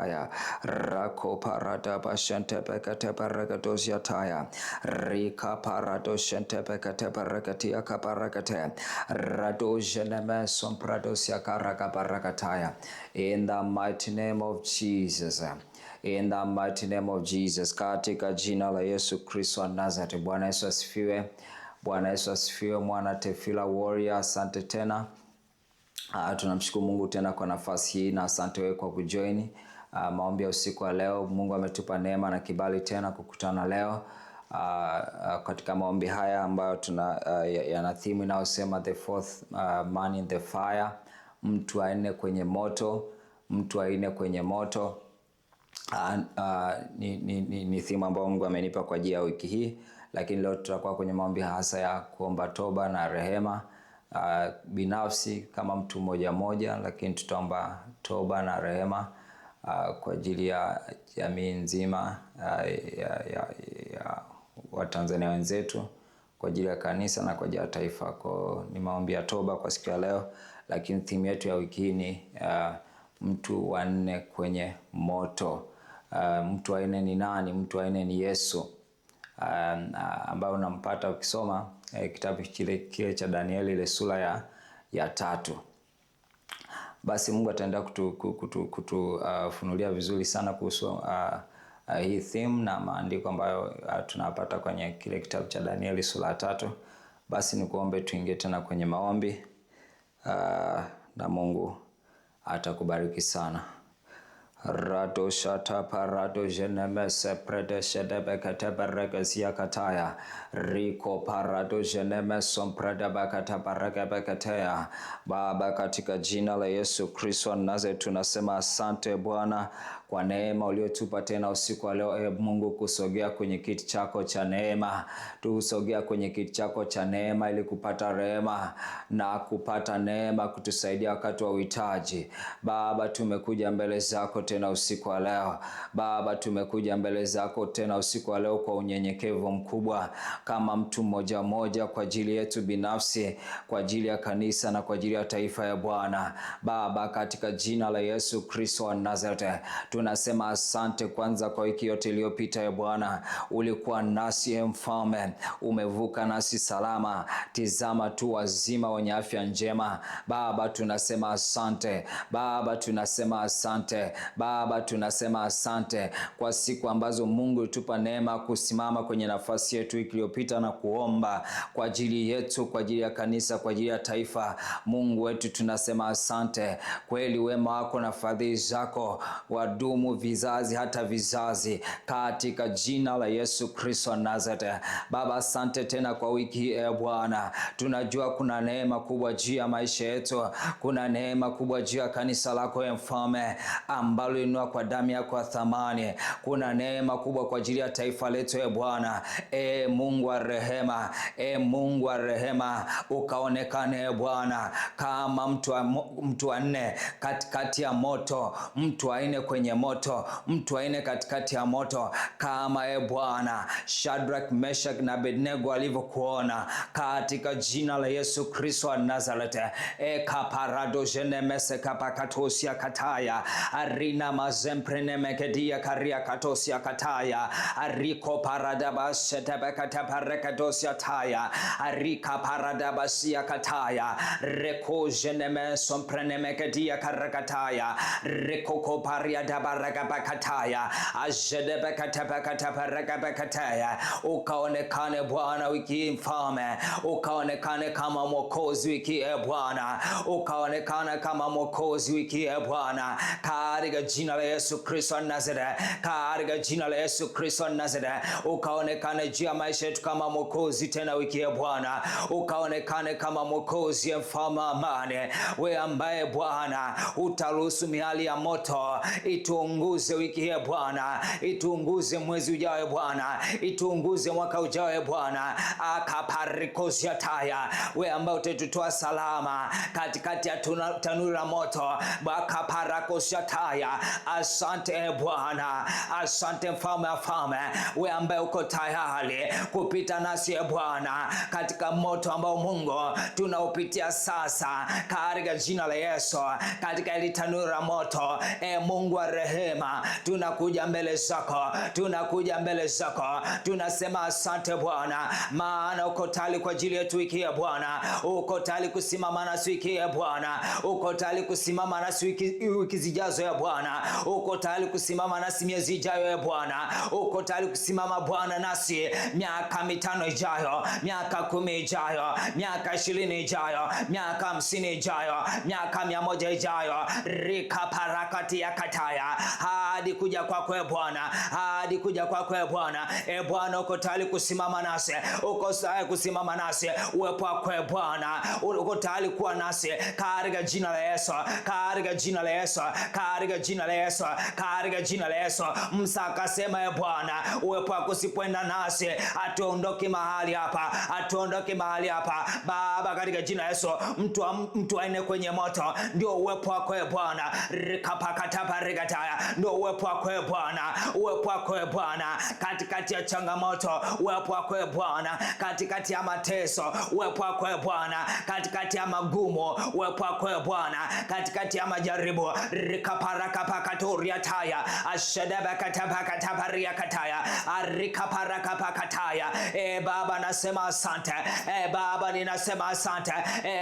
taya rako parada bashente bekate baragadosia taya rika parado shente bekate baragatia kabarakate rado jeneme sompradosia karaka barakataya. In the mighty name of Jesus, in the mighty name of Jesus, katika jina la Yesu Kristo wa Nazareth. Bwana Yesu asifiwe. Bwana Yesu asifiwe. Mwana Tefila Warrior, asante tena. Tunamshukuru Mungu tena kwa nafasi hii, na asante wewe kwa kujoin maombi ya usiku wa leo. Mungu ametupa neema na kibali tena kukutana leo katika maombi haya ambayo yana theme inayosema the fourth man in the fire, mtu aine kwenye moto, mtu aine kwenye moto. Ni theme ambayo Mungu amenipa kwa ajili ya wiki hii, lakini leo tutakuwa kwenye maombi hasa ya kuomba toba na rehema binafsi kama mtu mmoja, lakini tutaomba toba na rehema kwa ajili ya jamii nzima ya Watanzania wenzetu, kwa ajili ya kanisa na kwa ajili ya taifa. Kwa ni maombi ya toba kwa siku ya leo, lakini theme yetu ya wiki hii ni mtu wa nne kwenye moto. Mtu wa nne ni nani? Mtu wa nne ni Yesu, ambao unampata ukisoma kitabu kile cha Danieli ile sura ya 3. Basi Mungu ataenda kutufunulia vizuri sana kuhusu hii theme na maandiko ambayo tunapata kwenye kile kitabu cha Danieli sura ya 3. Basi nikuombe tuingie tena kwenye maombi na Mungu atakubariki sana. Rado shata parado jeneme seprede shedebe kateberegesia kataya riko parado jeneme somprede bakata baregebeketea. Baba, katika jina la Yesu Kristo Nazareth, tunasema asante Bwana kwa neema uliotupa tena usiku wa leo. Mungu, kusogea kwenye kiti chako cha neema, tusogea kwenye kiti chako cha neema ili kupata rehema na kupata neema kutusaidia wakati wa uhitaji. Baba, tumekuja mbele zako tena usiku wa leo. Baba, tumekuja mbele zako tena usiku wa leo kwa unyenyekevu mkubwa, kama mtu mmoja kwa ajili yetu binafsi, kwa ajili ya kanisa na kwa ajili ya taifa ya Bwana. Baba, katika jina la Yesu Kristo wa Nazareth, tunasema asante kwanza kwa wiki yote iliyopita ya Bwana. Ulikuwa nasi Mfalme, umevuka nasi salama. Tizama tu wazima wenye afya njema. Baba, tunasema asante. Baba, tunasema asante. Baba, tunasema asante kwa siku ambazo Mungu ulitupa neema kusimama kwenye nafasi yetu iliyopita na kuomba kwa ajili yetu, kwa ajili ya kanisa, kwa ajili ya taifa. Mungu wetu, tunasema asante. Kweli wema wako na fadhili zako wadumu vizazi hata vizazi, katika jina la Yesu Kristo Nazareth. Baba, asante tena kwa wiki hii Bwana. Tunajua kuna neema kubwa juu ya maisha yetu, kuna neema kubwa juu ya kanisa lako Mfalme, ambalo inua kwa damu yako ya thamani. Kuna neema kubwa kwa ajili ya taifa letu Bwana. Mungu wa rehema, Mungu wa rehema, ukaonekane Bwana kama mtu wa nne katikati ya moto, mtu wa nne kwenye moto, mtu wa nne katikati ya moto, kama Bwana Shadrach, Meshach na Abednego alivyokuona, katika jina la Yesu Kristo wa Nazareth. Kaparado jenemese kapakatosia kataya arina mazemprene mekedia karia katosia kataya ariko paradabas tebekataparekatosia taya arika paradabasia kataya reko jeneme somprene mekedia karakataya rekoko paria dabarakabakataya ajedebekatapakataparekabakataya. Ukaonekane Bwana wiki Mfalme, ukaonekane kama Mwokozi wiki Bwana, ukaonekane kama Mwokozi wiki Bwana, katika jina la Yesu Kristo Nazareth, katika jina la Yesu Kristo Nazareth. Ukaonekane juu ya maisha yetu kama Mwokozi tena wiki Bwana, ukaonekane kama Mwokozi Mfalme amani, we ambaye Bwana utaruhusu miali ya moto ituunguze wiki Bwana, ituunguze mwezi ujao Bwana, ituunguze mwaka ujao Bwana. Akaparikosia taya, we ambaye utatutoa salama katikati ya tanuru la moto. Bakaparakosia taya Asante Bwana, asante mfalme wa falme, wewe ambaye uko tayari kupita nasi Bwana katika moto ambao Mungu tunaupitia sasa, katika jina la Yesu, katika ile tanuru la moto. Mungu wa rehema, tunakuja mbele zako, tunakuja mbele zako, tunasema asante Bwana, maana uko tayari kwa ajili yetu wiki ya Bwana, uko tayari kusimama nasi wiki ya Bwana, uko tayari kusimama nasi wiki zijazo ya Bwana, uko tayari kusimama nasi miezi ijayo ya Bwana, uko tayari kusimama Bwana nasi miaka 5 ijayo, miaka 10 ijayo, miaka 20 ijayo, miaka 50 ijayo, miaka 100 ijayo, rika parakati ya kataya, hadi kuja kwako Bwana, hadi kuja kwako Bwana. Bwana uko tayari kusimama nasi, uko tayari kusimama nasi, uwepo wako Bwana uko tayari kuwa nasi, katika jina la Yesu, katika jina la Yesu, katika jina la Yesu, katika jina la Yesu. Musa akasema Bwana, uwepo wako usipoenda nasi, atuondoke mahali hapa, atuondoke mahali hapa Baba, katika jina la Yesu. Mtu aine kwenye moto, ndio uwepo wako Bwana, rikapakataparegataya, ndio uwepo wako Bwana, uwepo wako Bwana katikati ya changamoto, uwepo wako Bwana katikati ya mateso, uwepo wako Bwana katikati ya magumu, uwepo wako Bwana katikati ya majaribu, rikaparakapakaturiataya, ashadabakatapakatapariakataya, arikaparakapakataya. Baba nasema asante, Baba ninasema asante,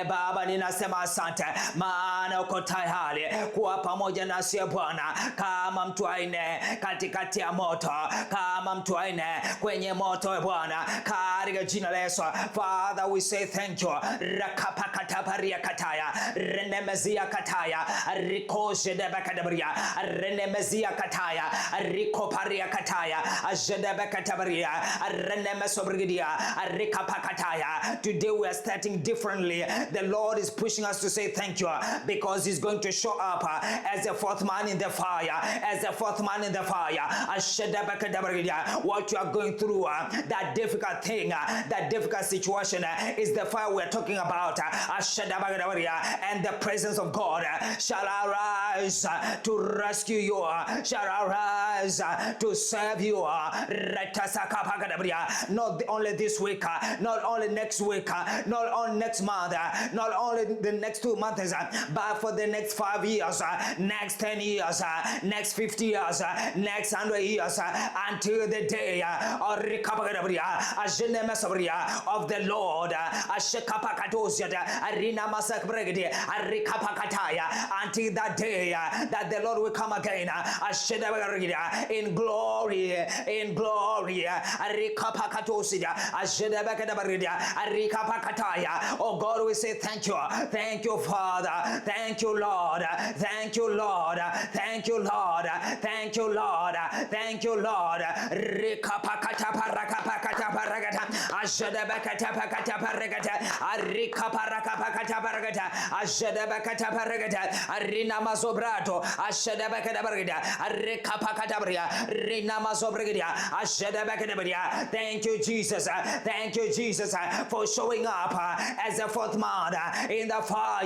Baba ninasema asante, maana uko tayari kuwa pamoja nasi Bwana, kama mtu aine katikati ya moto, kama mtu aine kwenye moto Bwana, katika jina la Yesu. Father, we say thank you. Rakapakataparia kataya, renemezia kataya, rikojedebakadabaria, renemezia kataya, rikoparia kataya, ajedebakatabaria, renemesobrigia, rikapakataya. Today we are starting differently. The Lord is pushing us to say thank you, because He's going to show up as a fourth man in the fire, as a fourth man in the fire. What you are going through, that difficult thing, that difficult situation, is the fire we are talking about. And the presence of God shall arise to rescue you, shall arise to serve you. Not only this week, not only next week, not only next month, not only the next 2 months, but for the next 5 years, next 10 years, next 50 years, next 100 years, until the day of the Lord, until that day that the Lord will come again in glory, in glory. Oh God, we say thank you, Father, thank you Lord, thank you Lord, thank you Lord, thank you Lord, thank you Lord. Thank you Jesus, thank you Jesus for showing up as a fourth man in the fire.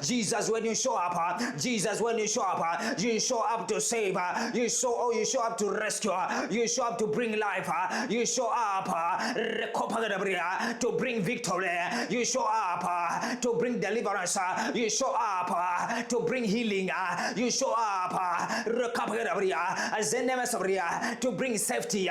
Jesus, when you show up, Jesus, when you show up, you show up to save, you show up to rescue, you show up to bring life, you show up to bring victory, you show up to bring deliverance, you show up to bring healing, you show up to bring safety.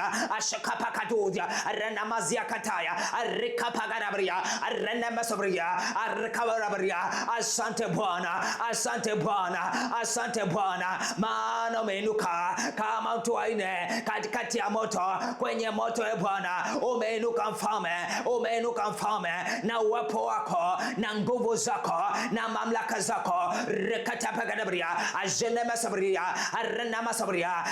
Asante Bwana, asante Bwana, asante Bwana, maana umeinuka kama mtu aine katikati ya moto, kwenye moto Bwana, umeinuka mfalme, umeinuka mfalme, na uwepo wako na nguvu zako na mamlaka zako. Rekatapagadabriya, ajenemasabria, arenamasabria.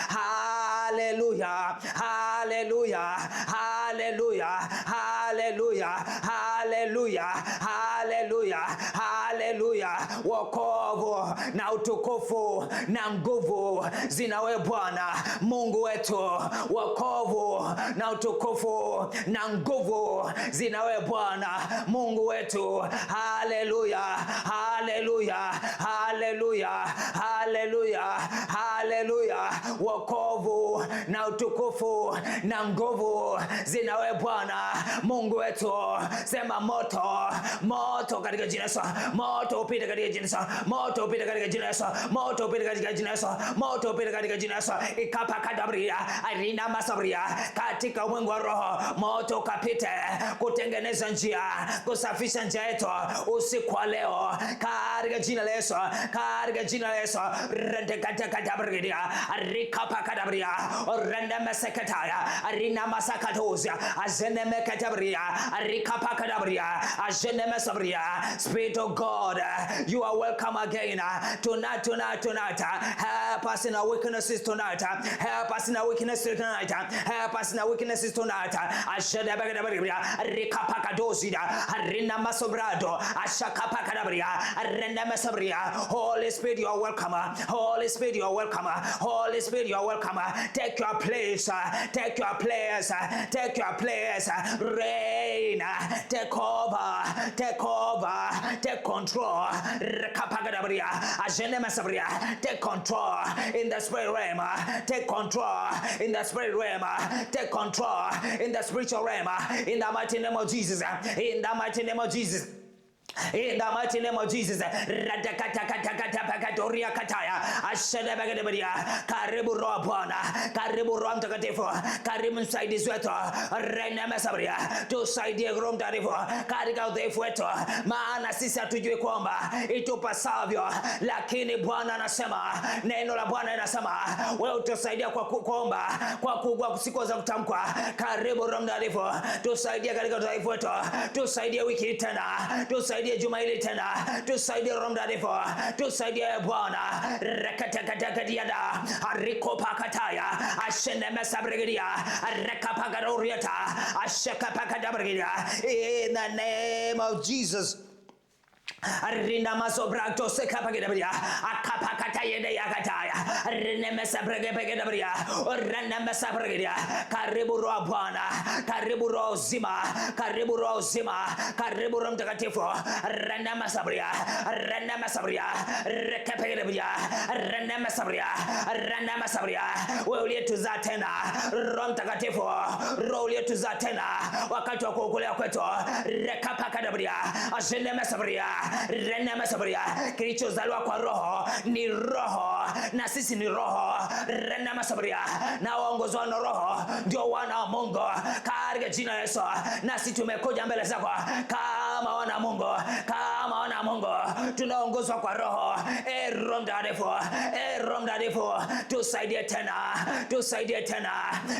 Hallelujah, hallelujah, hallelujah, hallelujah, hallelujah, hallelujah, hallelujah. Wokovu na utukufu na nguvu zinawe Bwana Mungu wetu. Wokovu na utukufu na nguvu zinawe Bwana Mungu wetu. Hallelujah, hallelujah, hallelujah, hallelujah, hallelujah. Wokovu na utukufu na nguvu zinawe Bwana Mungu wetu. Sema moto, moto katika jina la Yesu. Moto upite katika jina la Yesu. Moto upite katika jina la Yesu. Moto upite katika jina la Yesu. Moto upite katika jina la Yesu. Ikapakadabria, arina masabria katika ulimwengu wa roho. Moto kapite kutengeneza njia, kusafisha njia yetu usiku wa leo katika jina la Yesu. Katika jina la Yesu. Rendekatakatabria, arikapakadabria, rendemesekataya, arina masakatozia, azenemekatabria, arikapakadabria, azenemesabria. Spirit of God, you are welcome again tonight. Help us in our weaknesses tonight. Help us in our weaknesses tonight. Help us in our weaknesses tonight. Ashadabagabria, rikapakadozida, arina masobrado, ashakapakadabria, rendemasabria. Holy Spirit, you are welcome. Holy Spirit, you are welcome. Holy Spirit, you are welcome. Take your place. Take your place. Take your place. Reign. Take over. Take over. Take control. Take control in the spirit realm. Take control in the spirit realm. Take control in the spiritual realm. In the mighty name of Jesus. In the mighty name of Jesus. In the mighty name of Jesus. Radakatakatakatakatoria kataya. Ashadabagadebadia. Karibu roho Bwana. Karibu roho mtakatifu. Karibu msaidizi wetu. Renemesabria. Tusaidie roho mtakatifu katika udhaifu wetu. Maana sisi hatujui kwamba itupasavyo, lakini Bwana anasema, neno la Bwana linasema wewe utusaidia kwa kuomba, kwa kuugua siku za kutamkwa. Karibu roho mtakatifu. Tusaidie katika udhaifu wetu. Tusaidie wiki tena. Tusaidie juma hili tena. Tusaidie roho mtakatifu. Tusaidie Bwana. Rekatakatakadia, arikopakataya, ashenemesabregedia, rekapakadoriata, ashakapakadabrigedia. In the name of Jesus. Arina masobracto sekapagedabria, akapakata yede yakataya, renemesabregebegedabria, renemesabregedia. Karibu roho Bwana, karibu roho zima, karibu roho zima, karibu roho mtakatifu. Renemesabria, renemesabria, rekapegedabria, renemesabria, renemesabria. Wewe uliyetuzaa tena, roho mtakatifu, roho uliyetuzaa tena wakati wa kuokolewa kwetu. Rekapakadabria, asenemesabria, renemesabria. Kilichozaliwa kwa roho ni roho, na sisi ni roho. Renemesabria, na waongozwa na roho ndio wana wa Mungu katika jina la Yesu. Nasi tumekuja mbele zako kama wana wa Mungu, kama wana wa Mungu, tunaongozwa kwa roho. Roho mtakatifu, roho mtakatifu, tusaidie tena, tusaidie tena,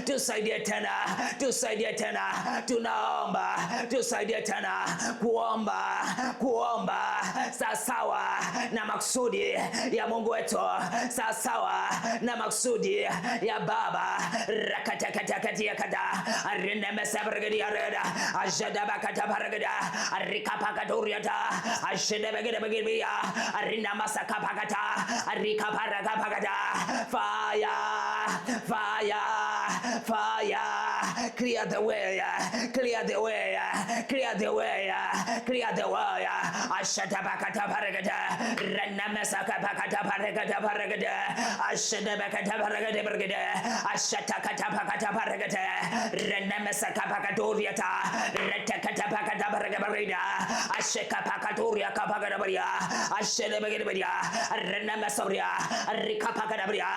tusaidie tena, tusaidie tena. Tunaomba, tusaidie tena kuomba sawasawa na maksudi ya Mungu wetu, sawasawa na maksudi ya Baba. Rakatakatakatia renemesabregedia reda, ajadabakatabarageda, arikapakaduriata, ashedebegedebegedebia, arinamasakapakata, arikaparagapakata. Fire, fire, fire. Clear the way, clear the way, clear the way, clear the way. Ashadabakata paragada, renemesakapakata paragada paragada, ashadabakata paragada paragada, ashatakata pakata paragada, renemesakapakaduriata, retakatapakata paragada paragada, ashakapakaturia kapakadabaria, ashadabagadabaria, renemesabria, rikapakadabaria,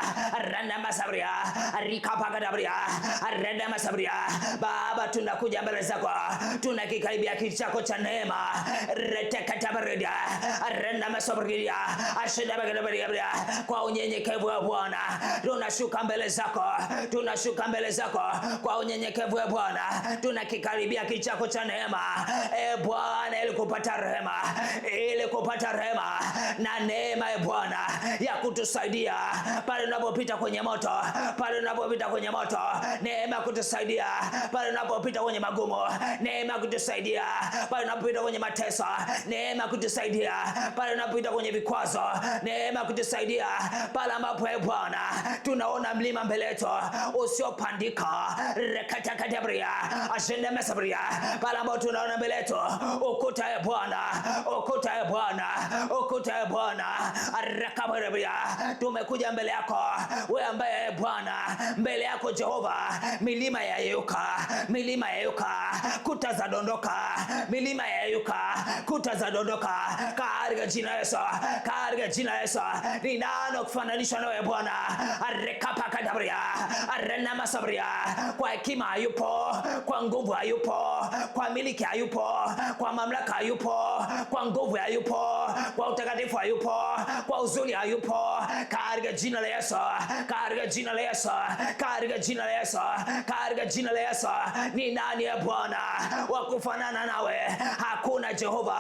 renemesabria, rikapakadabaria, renemesabria. Baba tunakuja mbele zako, tunakikaribia kiti chako cha neema. Retekatabaredia arena masobridia ashidabagabaria kwa unyenyekevu wa Bwana tunashuka mbele zako, tunashuka mbele zako kwa unyenyekevu wa Bwana, tunakikaribia kiti chako cha neema. Bwana, ili kupata rehema, ili kupata rehema na neema ya Bwana ya kutusaidia pale tunapopita kwenye moto, pale tunapopita kwenye moto, neema kutusaidia pale tunapopita kwenye magumu, neema kutusaidia pale tunapopita kwenye mateso, neema kutusaidia pale tunapopita kwenye vikwazo, neema kutusaidia pale ambapo Bwana tunaona mlima mbele yetu usiopandika, rekatakatabria ashenda mesabria, pale ambapo tunaona mbele yetu ukuta ya Bwana, ukuta ya Bwana, ukuta ya Bwana, arakabarabia. Tumekuja mbele yako wewe ambaye Bwana, mbele yako Jehova milima yayuka, milima yayuka, kuta za dondoka, milima yayuka, kuta za dondoka katika jina la Yesu, katika jina la Yesu. Ni nani kufananishwa nawe Bwana? Arekapakadabria arena masabria, kwa hekima hayupo, kwa nguvu hayupo, kwa miliki hayupo, kwa mamlaka hayupo, kwa nguvu hayupo, kwa utakatifu hayupo, kwa uzuri hayupo, katika jina la Yesu, katika jina la Yesu, katika jina la Yesu, katika jina la Yesu. Ni nani ya Bwana wa kufanana nawe? Hakuna Jehova,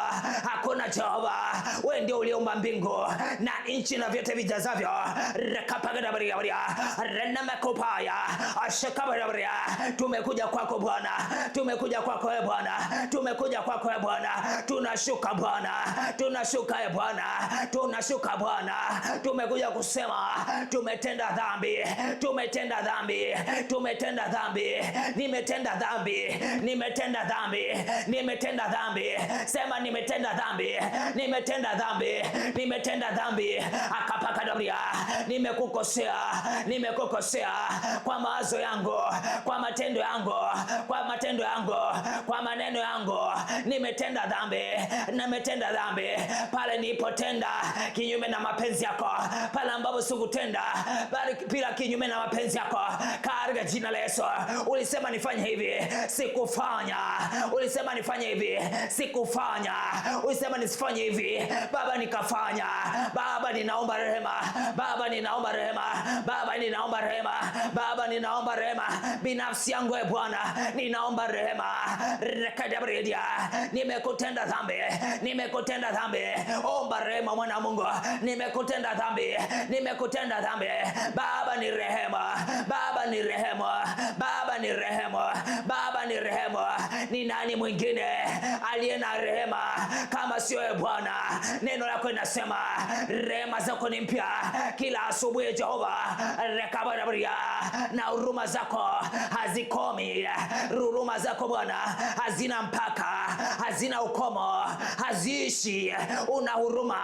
hakuna Jehova. Wewe ndio uliumba mbingu na nchi na vyote vijazavyo. Rekapagadabaria rena makopaya ashakabaria. Tumekuja kwako Bwana, tumekuja kwako e Bwana, tumekuja kwako e Bwana. Tunashuka Bwana, tunashuka e Bwana, tunashuka Bwana. Tumekuja kusema tumetenda dhambi, tumetenda dhambi, tumetenda dhambi, nimetenda dhambi, nimetenda dhambi, nimetenda dhambi. Sema nimetenda dhambi, nimetenda dhambi, nimetenda dhambi. Akapakadabria, nimekukosea, nimekukosea kwa mawazo yangu, kwa matendo yangu, kwa matendo yangu, kwa maneno yangu. Nimetenda dhambi, nimetenda dhambi pale nilipotenda kinyume na mapenzi yako, pale ambapo sikutenda bali pila kinyume na mapenzi yako. Katika jina la Yesu, ulisema nifanye hivi, sikufanya. Ulisema nifanye hivi, sikufanya. Ulisema nisifanye hivi, Baba nikafanya. Baba ninaomba rehema, Baba ninaomba rehema, Baba ninaomba rehema, Baba ninaomba rehema. Binafsi yangu e Bwana, ninaomba rehema. Rekadabridia, nimekutenda dhambi, nimekutenda dhambi. Omba rehema mwana wa Mungu, nimekutenda dhambi, nimekutenda dhambi. Baba ni rehema, Baba ni rehema, Baba ni rehema, Baba ni rehema. Ni nani mwingine aliye na rehema kama sio e Bwana? Neno lako linasema rehema zako ni mpya kila asubuhi Jehova. Rekabarabaria, na huruma zako hazikomi. Huruma zako Bwana hazina mpaka, hazina ukomo, haziishi. Una huruma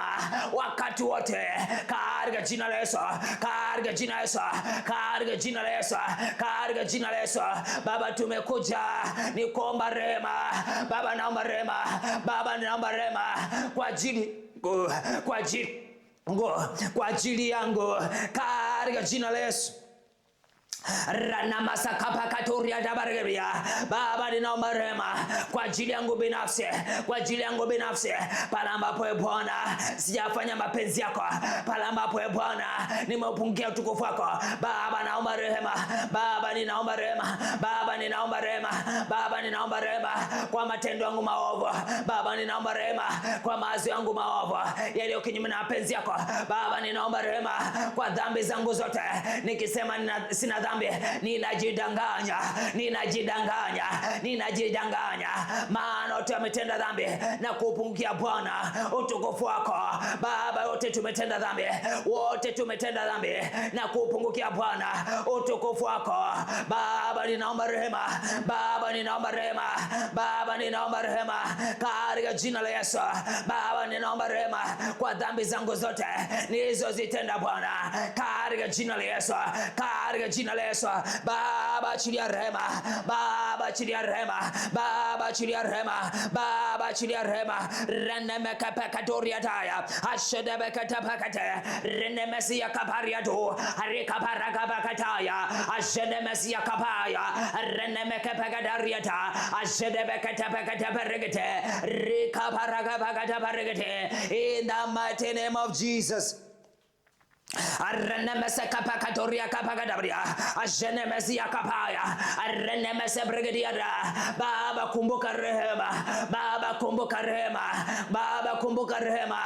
wakati wote. Katika jina la Yesu, katika jina la Yesu, katika jina la Yesu, katika jina la Yesu. Baba tumekuja ni kuomba rehema. Baba naomba rehema, Baba naomba rehema kwa ajili, kwa ajili, kwa ajili yangu katika jina la Yesu. Rana masakapa katuria dabareria. Baba ninaomba rehema kwa ajili yangu binafsi, kwa ajili yangu binafsi. Pale ambapo Bwana sijafanya mapenzi yako, pale ambapo Bwana nimeupungia utukufu wako, Baba naomba rehema. Baba ninaomba rehema, Baba ninaomba rehema, Baba ninaomba rehema kwa matendo yangu maovu. Baba ninaomba rehema kwa mawazo yangu maovu yaliyo kinyume na mapenzi yako. Baba ninaomba rehema kwa dhambi zangu zote. Nikisema sina dhambi, ninajidanganya, ninajidanganya, ninajidanganya. Maana wote wametenda dhambi na kupungukia Bwana utukufu wako. Baba wote tumetenda dhambi, wote tumetenda dhambi na kupungukia Bwana utukufu wako. Baba ninaomba rehema, Baba ninaomba rehema, Baba ninaomba rehema katika jina la Yesu. Baba ninaomba rehema kwa dhambi zangu zote nilizozitenda Bwana, katika jina la Yesu, katika jina la Yesu. Baba achilia rehema, Baba achilia rehema, Baba achilia rehema, Baba achilia rehema. Renemeka pekatoria taya, ashedebeka tapakate, renemesia kapariado, arikaparaga bakataya, ashedemesia kapaya, renemeka pekadariata, ashedebeka tapakate perigate, rikaparaga bakata perigate. In the mighty name of Jesus. Arrenemese kapakatoria kapagadabria, ajenemesi akapaya, arrenemese brigadiera. Baba kumbuka rehema, Baba kumbuka rehema, Baba kumbuka rehema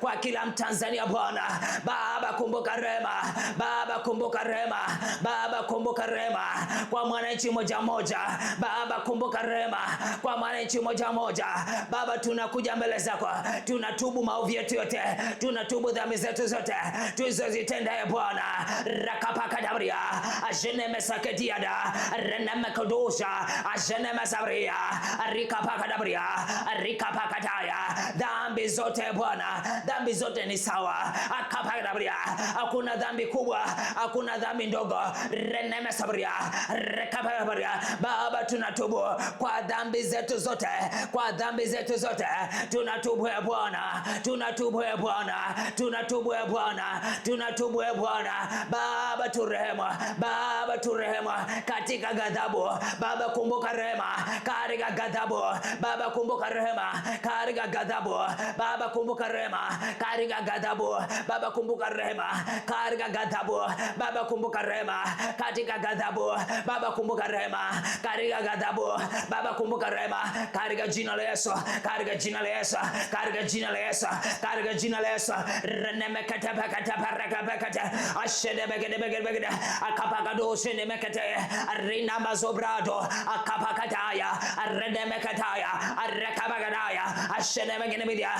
kwa kila Mtanzania Bwana. Baba kumbuka rehema, Baba kumbuka rehema, Baba kumbuka rehema kwa mwananchi moja moja. Baba kumbuka rehema kwa mwananchi moja moja. Baba tunakuja mbele zako, tunatubu maovu yetu yote, tunatubu dhambi zetu zote zitenda ya Bwana. Rakapakadabria, ajenemesakediada, renemekodosha, ajenemesabria, rikapakadabria, rikapakataya. Dhambi zote Bwana, dhambi zote ni sawa. Akapakadabria, hakuna dhambi kubwa, hakuna dhambi ndogo. Renemesabria, rekapakadabria. Baba tunatubu kwa dhambi zetu zote, kwa dhambi zetu zote. Tunatubu ya Bwana, tunatubu ya Bwana, tunatubu ya Bwana, tunatubu ya Bwana. Baba turehema, Baba turehema katika ghadhabu. Baba kumbuka rehema katika ghadhabu. Baba kumbuka rehema katika ghadhabu. Baba kumbuka rehema katika ghadhabu. Baba kumbuka rehema katika ghadhabu. Baba kumbuka rehema katika ghadhabu. Baba kumbuka rehema katika ghadhabu. Baba kumbuka rehema katika jina la Yesu, katika jina la Yesu, katika jina la Yesu, katika jina la Yesu. Renemekata pakata ashedebegedebegede akapagado shenemekete arina mazobrado akapakataya arredemekataya arrekabagadaya ashedebegedebia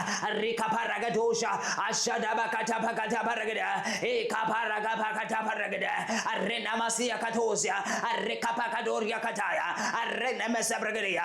rikaparagadoja ashadabakata pakata paragada ekaparagapakata paragada arena masia katosia arrekapakadoria kataya arrenemesabragadia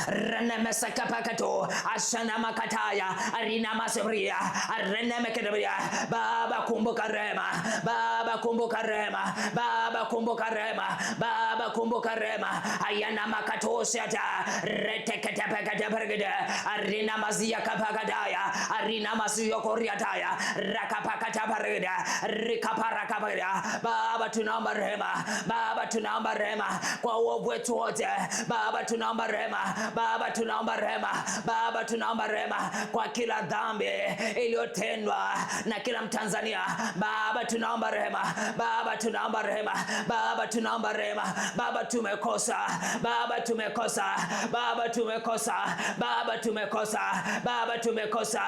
Renemesakapakato, Ashanamakataya, Arina Masabria, Arenemekadabria. Baba kumbuka rehema, Baba kumbuka rehema, Baba kumbuka rehema, Baba kumbuka rehema. Ayana makatosiata, Retekatapakataparagada, Arina Mazia Kapagadaya, Arina Masio Koriataya, Rakapakataparagada, Rikaparakapagada. Baba tunaomba rehema, Baba tunaomba rehema kwa uovu wetu wote. Baba tunaomba rehema, Baba tunaomba rehema, Baba tunaomba rehema kwa kila dhambi iliyotendwa na kila Mtanzania. Baba tunaomba rehema, Baba tunaomba rehema, Baba tunaomba rehema. Baba tumekosa, Baba tumekosa, Baba tumekosa, Baba tumekosa, Baba tumekosa.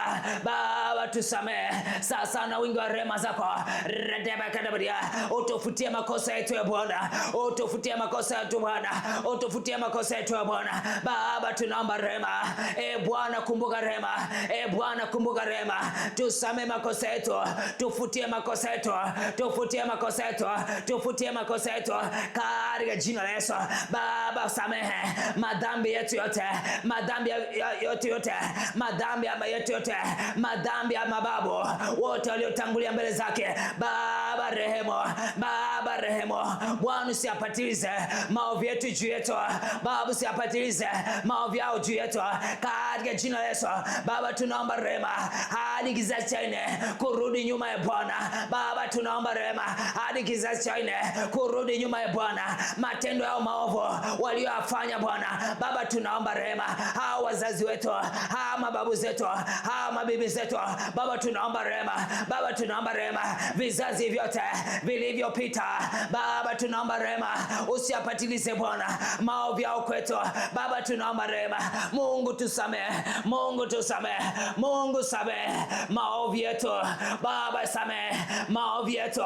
Baba tusamehe sasa na wingi wa rehema zako. Redebakadabadia, utufutie makosa yetu ya Bwana, utufutie makosa yetu Bwana, utufutie makosa yetu ya Bwana. Baba tunaomba rehema, Bwana kumbuka rehema, Bwana kumbuka rehema. Tusamehe makosa yetu, tufutie makosa yetu, tufutie makosa yetu, tufutie makosa yetu katika jina la Yesu. Baba samehe madhambi yetu yote, madhambi yote yote, madhambi yetu yote, madhambi ya mababu wote waliotangulia mbele zake. Baba rehema, Baba rehema. Bwana usiapatilize maovu yetu juu yetu, Baba usiapatilize maovu yao juu yetu katika jina la Yesu. Baba tunaomba rehema hadi kizazi cha nne kurudi nyuma ya Bwana. Baba tunaomba rehema hadi kizazi cha nne kurudi nyuma ya Bwana, matendo yao maovu walioafanya Bwana. Baba tunaomba rehema hao wazazi wetu, hao mababu zetu, hao mabibi zetu. Baba tunaomba rehema, Baba tunaomba rehema vizazi vyote vilivyopita. Baba tunaomba rehema usiapatilize Bwana maovu yao kwetu. Baba tunaomba rehema. Mungu tusamehe, Mungu tusamehe, Mungu samehe maovu yetu. Baba samehe maovu yetu,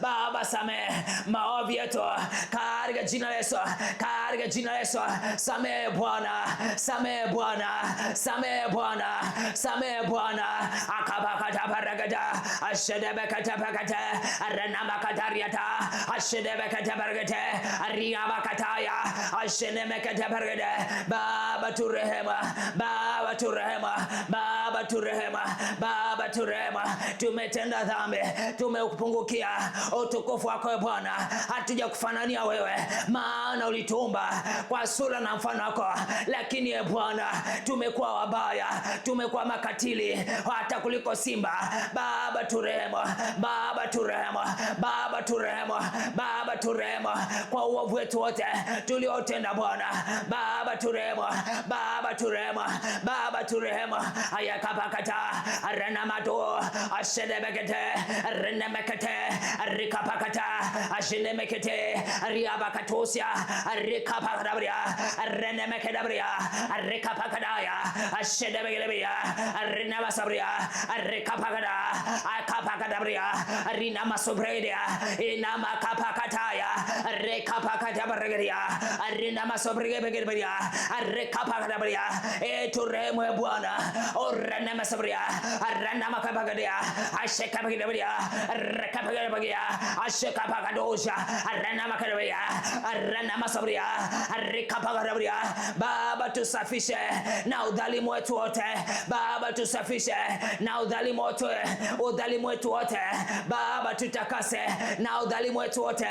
Baba samehe maovu yetu katika jina la Yesu, katika jina la Yesu. Samehe Bwana, samehe Bwana, samehe Bwana, samehe Bwana. Akabakata paragada, ashedebekata pakata, arenamakatariata, ashedebekata paragata, ariabakataya, ashenemekata paragada. Baba turehema, Baba turehema, Baba Baba turehema, Baba turehema. Tumetenda dhambi, tumekupungukia utukufu wako e Bwana. Hatuja kufanania wewe, maana ulituumba kwa sura na mfano wako, lakini e Bwana tumekuwa wabaya, tumekuwa makatili hata kuliko simba. Baba turehema, Baba turehema, Baba turehema, Baba turehema kwa uovu wetu wote tuliotenda Bwana. Baba turehema, Baba turehema, Baba turehema. Ayakapakata arenamato ashedebekete renemekete rikapakata ashinemekete riabakatosia rikapakadabria renemekadabria rikapakadaya ashedebekebria renamasabria rikapakada akapakadabria rinamasobredia inamakapakataya rikapakadabaregeria rinamasobregebegeria rikapakadabria turehemu Bwana. Orenemasabria arenamakapagadia ashekapagadia rekapagadia ashekapagadoja arenamakabia arenamasabria rekapagadia. Baba tusafishe na udhalimu wetu wote, Baba tusafishe na udhalimu wetu wote, Baba tutakase na udhalimu wetu wote.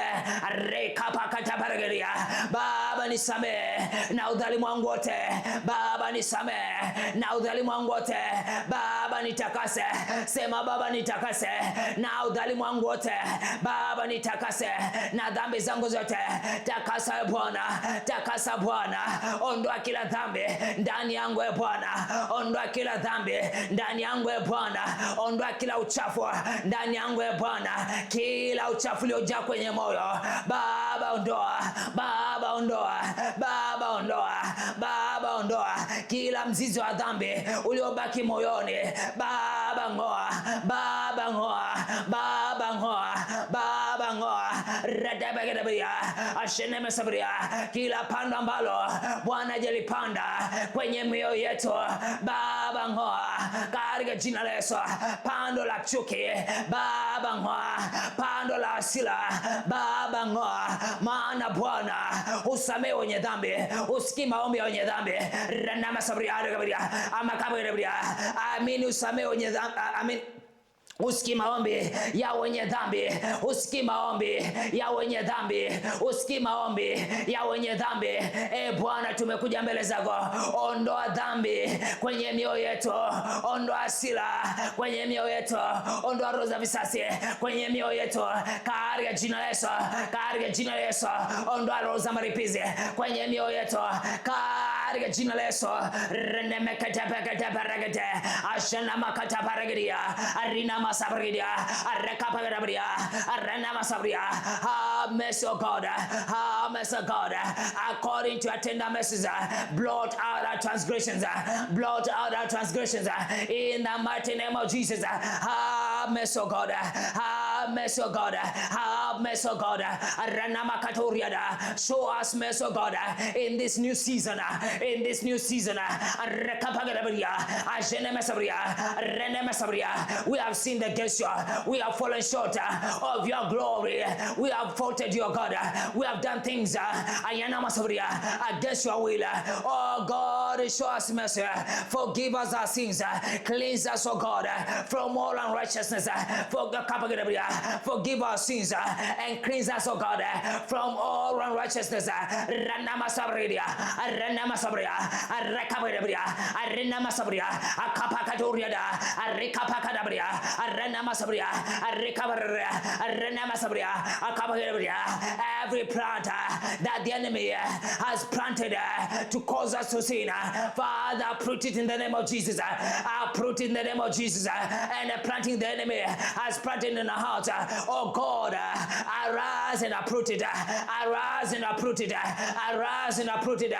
Rekapakatabaragadia. Baba nisamehe na udhalimu wangu wote, Baba nisamehe na udhalimu wangu wote, Baba nitakase. Sema Baba nitakase na udhalimu wangu wote, Baba nitakase na dhambi zangu zote. Takasa Bwana, takasa Bwana. Ondoa kila dhambi ndani yangu e Bwana, ondoa kila dhambi ndani yangu e Bwana, ondoa kila uchafu ndani yangu e Bwana, kila uchafu uliojaa kwenye moyo Baba ondoa, Baba ondoa, Baba ondoa, Baba ondoa kila mzizi wa dhambi uliobaki moyoni Baba ngoa, Baba ngoa, Baba ngoa, Baba ngoa. Radabagabia ashenemesabria kila pando ambalo Bwana hajalipanda kwenye mioyo yetu Baba ngoa katika jina la Yesu. Pando la chuki Baba ngoa, pando la hasira Baba ngoa, maana Bwana usamehe wenye dhambi, usikii maombi ya wenye dhambi. Ranamasabria amakabria amini, usamehe wenye dhambi, amini. Usiki maombi ya wenye dhambi, usiki maombi ya wenye dhambi, usiki maombi ya wenye dhambi. E Bwana, tumekuja mbele zako, ondoa dhambi kwenye mioyo yetu, ondoa hasira kwenye mioyo yetu, ondoa roho za visasi kwenye mioyo yetu katika jina la Yesu, katika jina la Yesu. Ondoa roho za maripizi kwenye mioyo yetu katika jina la Yesu. Renemekatapakataparagate ashanamakatabaragiria arina Masabridia, Arekapagabria, Arena Masabria. Have mercy, O God, have mercy, O God, according to your tender mercies, blot out our transgressions, blot out our transgressions, in the mighty name of Jesus. Have mercy, O God, have mercy, O God, have mercy, O God. Arena Makaturiada, show us mercy, O God, in this new season, in this new season. Arekapagabria, Ajene Masabria, Rene Masabria. We have sinned against you. We have fallen short of your glory. We have faulted your God. We have done things against your will. Oh God, show us mercy. Forgive us our sins. Cleanse us, oh God, from all unrighteousness. Forgive our sins and cleanse us, oh God, from all unrighteousness. Ranamasabriya, Ranamasabriya, Rakabriya, Arenamasabriya, Akapakaduriada, Arikapakadabriya, Arenamasabriya, Arikabriya, Arenamasabriya, Akabriya. Every plant that the enemy has planted to cause us to sin, Father, uproot it in the name of Jesus. Uproot it in the name of Jesus. And planting the enemy has planted in our hearts. Oh God, arise and uproot it. Arise and uproot it. Arise and uproot it.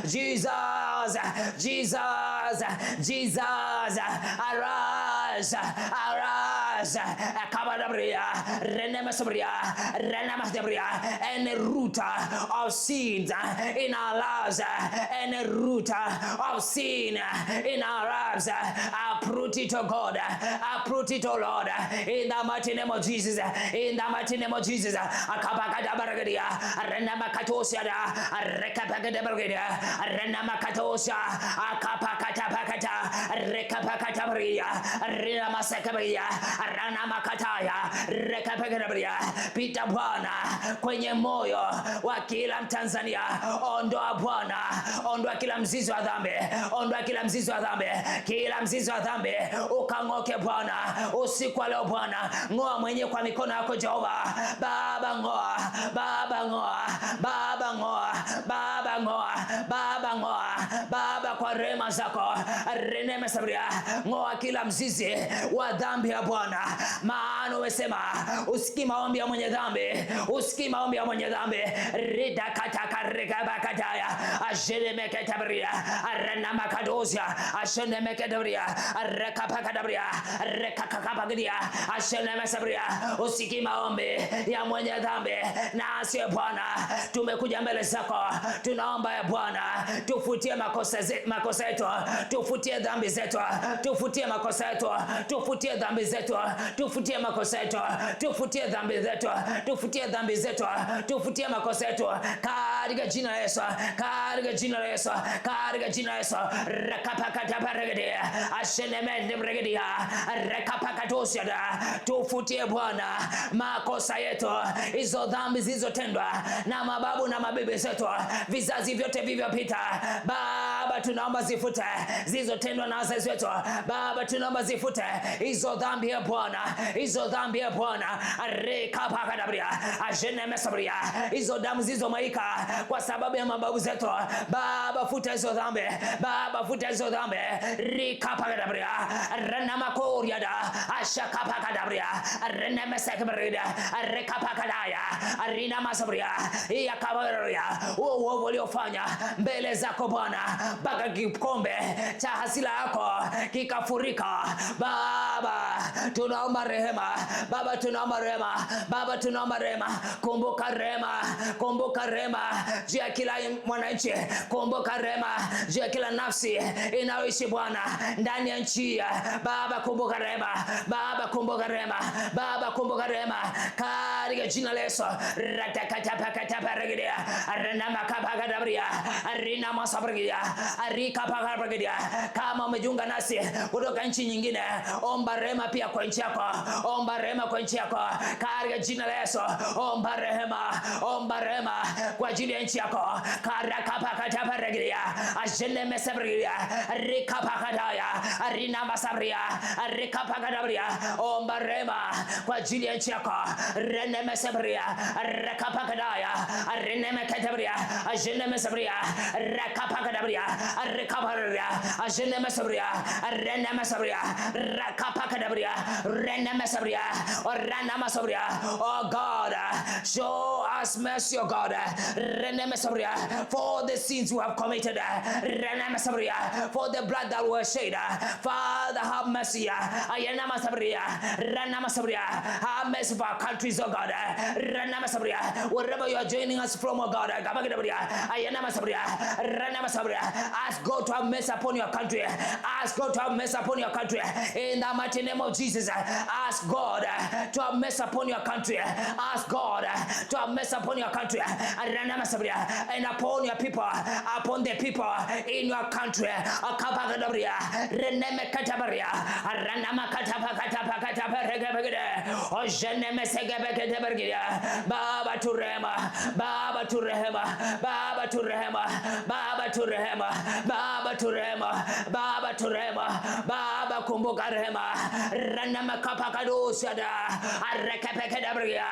Jesus, Jesus, Jesus, arise, arise. arise, any root of sins in our lives, any root of sin in our lives, uproot it, oh God, uproot it, oh Lord, in the mighty name of Jesus, in the mighty name of Jesus. Pita Bwana kwenye moyo wa kila Mtanzania. Ondoa Bwana, ondoa kila mzizi wa dhambi, ondoa kila mzizi wa dhambi, kila mzizi wa dhambi ukang'oke Bwana usiku wa leo. Bwana ng'oa mwenyewe kwa mikono yako Jehova. Baba ng'oa, Baba ng'oa, Baba ng'oa, Baba ng'oa, Baba ng'oa, Baba kwa rehema zako reneme sabria, ng'oa kila mzizi wa dhambi ya Bwana, maana umesema usikii maombi ya mwenye dhambi, usikii maombi ya mwenye dhambi. Rida kataka rekabakataya ajelemeketabriya aranamakadosia ashenemeketabriya rekapakadabriya rekakakapagdia ashenemesabria. Usikii maombi ya mwenye dhambi na asiye Bwana. Tumekuja mbele zako, tunaomba ya Bwana tufutie makosa yetu, tufutie dhambi zetu, tufutie makosa yetu, tufutie dhambi zetu, tufutie makosa yetu, tufutie dhambi zetu, tufutie dhambi zetu, tufutie makosa yetu katika jina la Yesu, katika jina la Yesu, katika jina la Yesu. Rakapakataparegedia ashenemendebregedia rekapakatosia. Tufutie Bwana makosa yetu, hizo dhambi zilizotendwa na mababu na mabibi zetu, vizazi vyote vilivyopita. Baba tunaomba zifute, zilizotendwa na wazazi wetu. Baba tunaomba zifute hizo dhambi ya Bwana, hizo dhambi ya Bwana. Rekapakadabria ajenemesabria, hizo damu zilizomwagika kwa sababu ya mababu zetu. Baba futa hizo dhambi, Baba futa hizo dhambi. Rekapakadabria ranamakoryada ashakapakadabria renemesekabria rekapakadaya arina masabria yakabaria. Uovu uliofanya mbele zako Bwana, mpaka kikombe cha hasira yako kikafurika. Baba tunaomba rehema, Baba tunaomba rehema, Baba tunaomba rehema. Kumbuka rehema, kumbuka rehema juu ya kila mwananchi, kumbuka rehema juu ya kila nafsi inayoishi Bwana ndani ya nchi. Baba kumbuka rehema, Baba kumbuka rehema, Baba kumbuka rehema katika jina la Yesu. Ratakatapakataparegedia arenamakapakadabria arina masabrigia arikapakadabria. Kama umejiunga nasi kutoka nchi nyingine, omba rehema pia kwa nchi yako, omba rehema kwa nchi yako katika jina la Yesu. Omba rehema, omba rehema kwa ajili ya nchi yako. Karakapakataparegedia ajenemesabria rikapakadaya arina masabria rikapakadabria. Omba rehema kwa ajili ya nchi yako. Renemesabria rekapakadaya renemeketebria ajenemesabria rekapakadabria rekaparia ajenemesabria renemesabria rekapakadabria renemesabria oranamesabria. Oh God, show us mercy, oh God. Renemesabria, for the sins we have committed. Renemesabria, for the blood that was shed. Father, have mercy. Ayenamasabria renemesabria, have mercy for our countries, oh God. Renemesabria, wherever you are joining us from, oh God. Ask God to have mercy upon your country. Ask God to have mercy upon your country. In the mighty name of Jesus, ask God to have mercy upon your country. Ask God to have mercy upon your country. And upon your people, upon the people in your country. Baba to rehema, Baba to rehema, Baba to rehema, Baba to rehema, Baba to rehema, Baba to rehema, Baba kumbuka rehema. Ranama kapakadosia arrekapekadabria.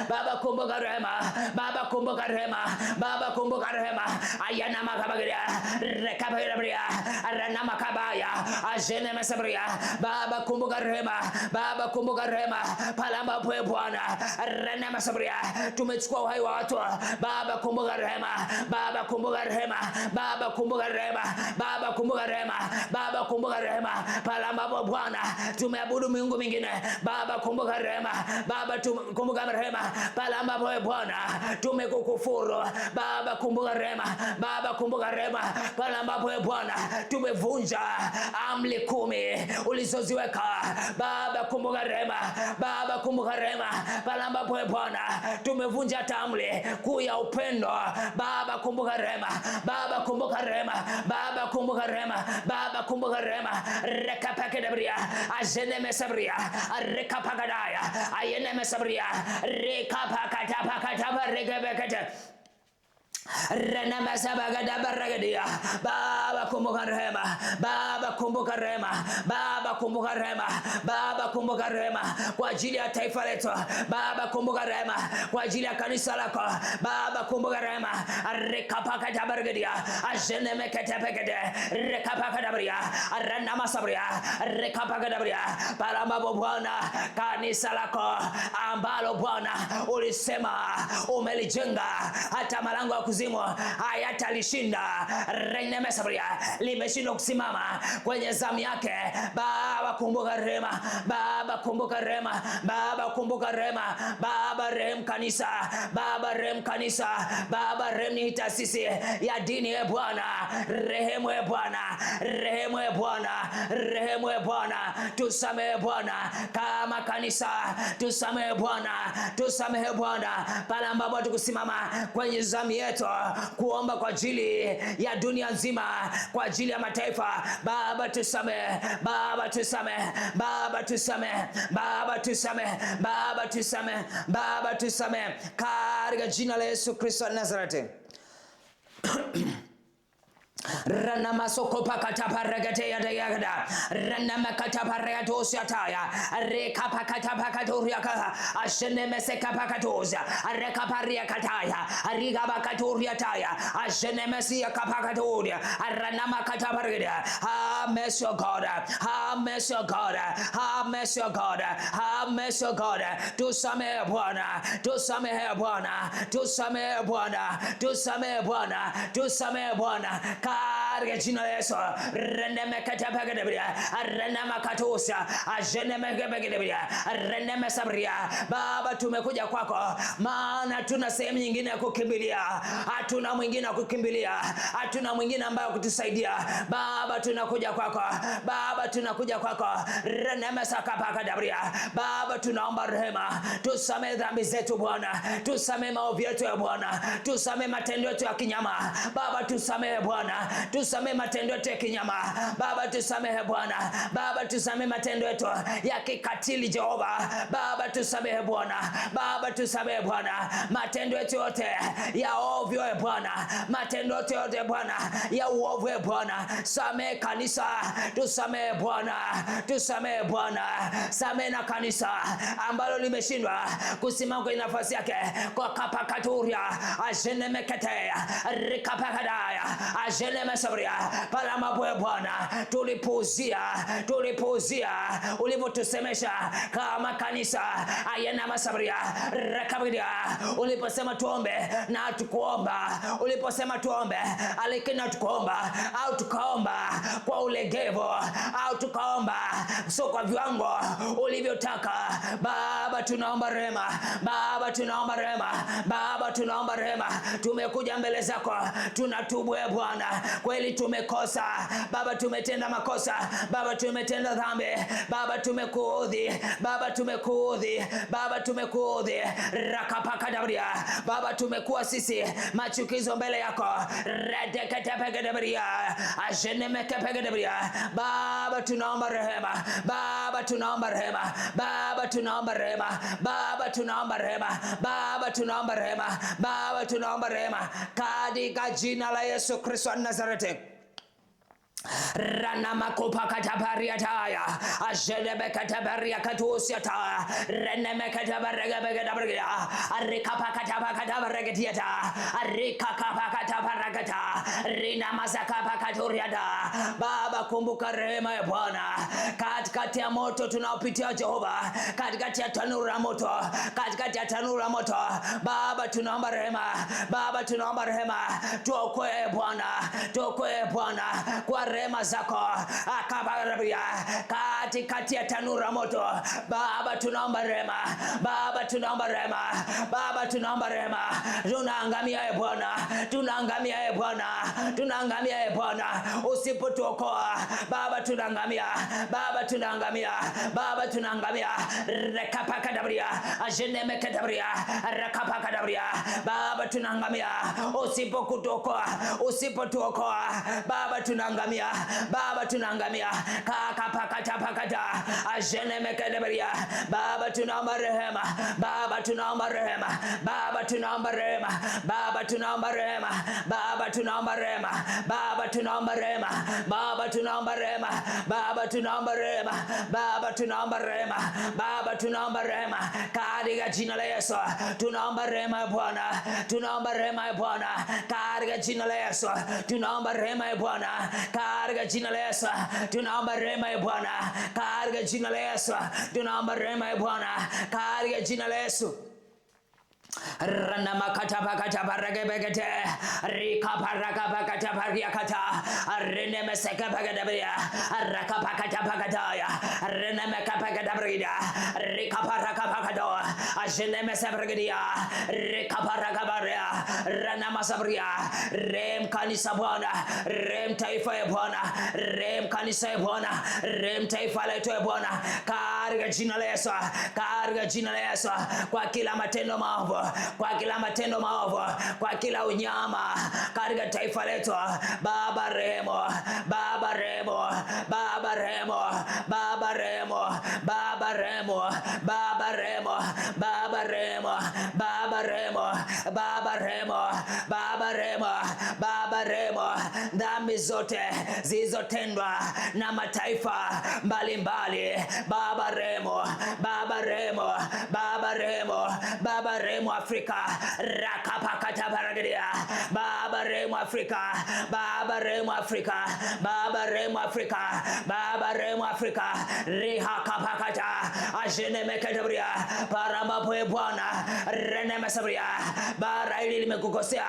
Baba kumbuka rehema, Baba kumbuka rehema Baba kumbuka rehema. Ayana makabagia rekabia arana makabaya ajene mesabria. Baba kumbuka rehema. Baba kumbuka rehema. Palamba pwe Bwana arana mesabria. Tumechukua uhai wa watu. Baba kumbuka rehema. Baba kumbuka rehema. Baba kumbuka rehema. Baba kumbuka rehema. Baba kumbuka rehema. Palamba pwe Bwana tumeabudu miungu mingine. Baba kumbuka rehema. Baba kumbuka rehema. Palamba pwe Bwana tumekukufuru. Baba kumbuka rehema. Baba kumbuka rehema. Palamba pwe Bwana tumevunja amri 10 ulizoziweka. Baba kumbuka rehema. Baba kumbuka rehema. Palamba pwe Bwana tumevunja amri kuu ya upendo. Baba kumbuka rehema. Baba kumbuka rehema. Baba kumbuka rehema. Baba kumbuka rehema. Rekapakadabria ajene mesabria rekapakadaya ayene mesabria rekapakatapakataba rekapakata Baba kumbuka rehema. Baba kumbuka rehema. Baba kumbuka rehema. Baba kumbuka rehema kwa ajili ya taifa letu. Baba kumbuka rehema kwa ajili ya kanisa lako. Baba kumbuka rehema. Rekapakatabargadia ajene mekatepekede rekapakadabria arana masabria rekapakadabria palamba Bwana kanisa lako ambalo Bwana ulisema umelijenga hata malango ya kuzimu hayatalishinda. Renemesabria limeshindwa kusimama kwenye zamu yake. Baba kumbuka rehema. Baba kumbuka rehema. Baba kumbuka rehema. Baba rehemu kanisa. Baba rehemu kanisa. Baba rehemu ni taasisi ya dini ya Bwana. Rehemu ya Bwana. Rehemu ya Bwana. Rehemu ya Bwana. Tusamehe Bwana kama kanisa. Tusamehe Bwana. Tusamehe Bwana pale ambapo tukusimama kwenye zamu yetu kuomba kwa ajili ya dunia nzima, kwa ajili ya mataifa. Baba tusamehe. Baba tusamehe. Baba tusamehe. Baba tusamehe. Baba tusamehe. Baba tusamehe katika jina la Yesu Kristo wa Nazareti. Rana masoko pakata paragate ya dayagada. Rana makata paragatos yataya. Reka pakata pakatoriaka. Ashene meseka pakatosia. Reka paria kataya. Riga pakatoria taya. Ashene mesia kapakatoria. Rana makata paragada. Have mercy, O God. Have mercy, O God. Have mercy, O God. Have mercy, O God. Tusamehe Bwana. Tusamehe Bwana. Tusamehe Bwana. Tusamehe Bwana. Tusamehe Bwana. Katika jina la Yesu. Rende mekata pagedebria. Rende makatosa. Ajene megebegedebria. Rende mesabria. Baba tumekuja kwako maana tuna sehemu nyingine ya kukimbilia. Hatuna mwingine wa kukimbilia. Hatuna mwingine ambaye kutusaidia. Baba tunakuja kwako. Baba tunakuja kwako. Rende mesaka pagedebria. Baba tunaomba rehema. Tusamehe dhambi zetu Bwana. Tusamehe maovu yetu ya Bwana. Tusamehe matendo yetu ya kinyama. Baba tusamehe Bwana. Tusamehe matendo yetu ya kinyama. Baba tusamehe Bwana. Baba tusamehe matendo yetu ya kikatili Jehova. Baba tusamehe Bwana. Baba tusamehe Bwana. Matendo yetu yote ya ovyo ya Bwana. Matendo yetu yote Bwana ya uovu ya Bwana. Samehe kanisa. Tusamehe Bwana. Tusamehe Bwana. Samehe na kanisa ambalo limeshindwa kusimama kwenye nafasi yake kwa kapakaturia. Ajene meketea. Rikapakadaya. Ajene mesabria. Pala mabwe Bwana. Tulipuuzia ulivyotusemesha kama kanisa. Ayena mesabria. Rekabidia. Uliposema tuombe na tukuomba. Uliposema tuombe alikina tukuomba. Au tukaomba kwa ulegevu. Au tukaomba so kwa viwango ulivyotaka. Baba tunaomba rehema. Baba tunaomba rehema. Baba tunaomba rehema. Tumekuja mbele zako. Tunatubu e Bwana. Kweli tumekosa. Baba tumetenda makosa. Baba tumetenda dhambi. Baba tumekuudhi. Baba tumekuudhi. Baba tumekuudhi. Rakapakadabria. Baba tumekuwa sisi machukizo mbele yako. Redekatepekadabria. Ajenemekepekadabria. Baba tunaomba rehema. Baba tunaomba rehema. Baba tunaomba rehema. Baba tunaomba rehema. Baba tunaomba rehema. Baba tunaomba rehema katika jina la Yesu Kristo wa Nazareti. Rana makopa katabaria taya, ajene bekatabaria katusia taya, rene mekatabarega begadabaria, arika pakataba katabaregatia, arika kapakatabaraga, rina mazaka pakaturiada. Baba, kumbuka rehema ya Bwana katikati ya moto tunaopitia Jehova, katikati ya tanura moto, katikati ya tanura moto. Baba, tunaomba rehema, Baba, tunaomba rehema, tuokoe Bwana, tuokoe Bwana kwa rehema zako, akabarabia katikati ya tanura moto. Baba, tunaomba rehema, Baba, tunaomba rehema, Baba, tunaomba rehema. Tunaangamia Bwana, tunaangamia Bwana, tunaangamia Bwana, usipotuokoa Baba tunaangamia, Baba tunaangamia, Baba tunaangamia. Rekapakadabria, ajenemekadabria, rekapakadabria. Baba tunaangamia, usipokutuokoa, usipotuokoa Baba tunaangamia, Baba tunaangamia. Kakapakatapakata, ajenemekadabria. Baba tunaomba rehema, Baba tunaomba rehema, Baba tunaomba rehema, Baba tunaomba rehema, Baba tunaomba rehema, Baba tunaomba rehema, Baba tunaomba rehema, Baba tunaomba rehema, Baba tunaomba rehema, Baba tunaomba rehema katika jina la Yesu. Tunaomba rehema ya Bwana, tunaomba rehema ya Bwana katika jina la Yesu. Tunaomba rehema ya Bwana katika jina la Yesu. Tunaomba rehema ya Bwana katika jina la Yesu. Tunaomba rehema ya Bwana katika jina la Yesu. Rana makata pakata parage begete rika paraka pakata pariakata rene meseka pakata bria raka pakata pakata ya rene meka pakata brida rika paraka pakata ajene mesebrigdia rika paraka baria rana masabria rem kanisa Bwana, rem taifa ya Bwana, rem kanisa ya Bwana, rem taifa letu ya Bwana katika jina la Yesu, katika jina la Yesu. Kwa kila matendo maovu, kwa kila matendo maovu, kwa kila unyama katika taifa letu, Baba remo, Baba remo, Baba remo, Baba remo, Baba remo, Baba remo, Baba remo, Baba remo, Baba remo, Baba remo, Baba remo. Dhambi zote zilizotendwa na mataifa mbalimbali, Baba remo, Baba remo, Baba remo, Baba remo Afrika, rakapakata baragadia, Baba remo Afrika, Baba remo Afrika, Baba remo Afrika, Baba remo Afrika, riha kapakata, ajene mekadabria, paramba poe Bwana, rene mesabria, bara ili limekukosea,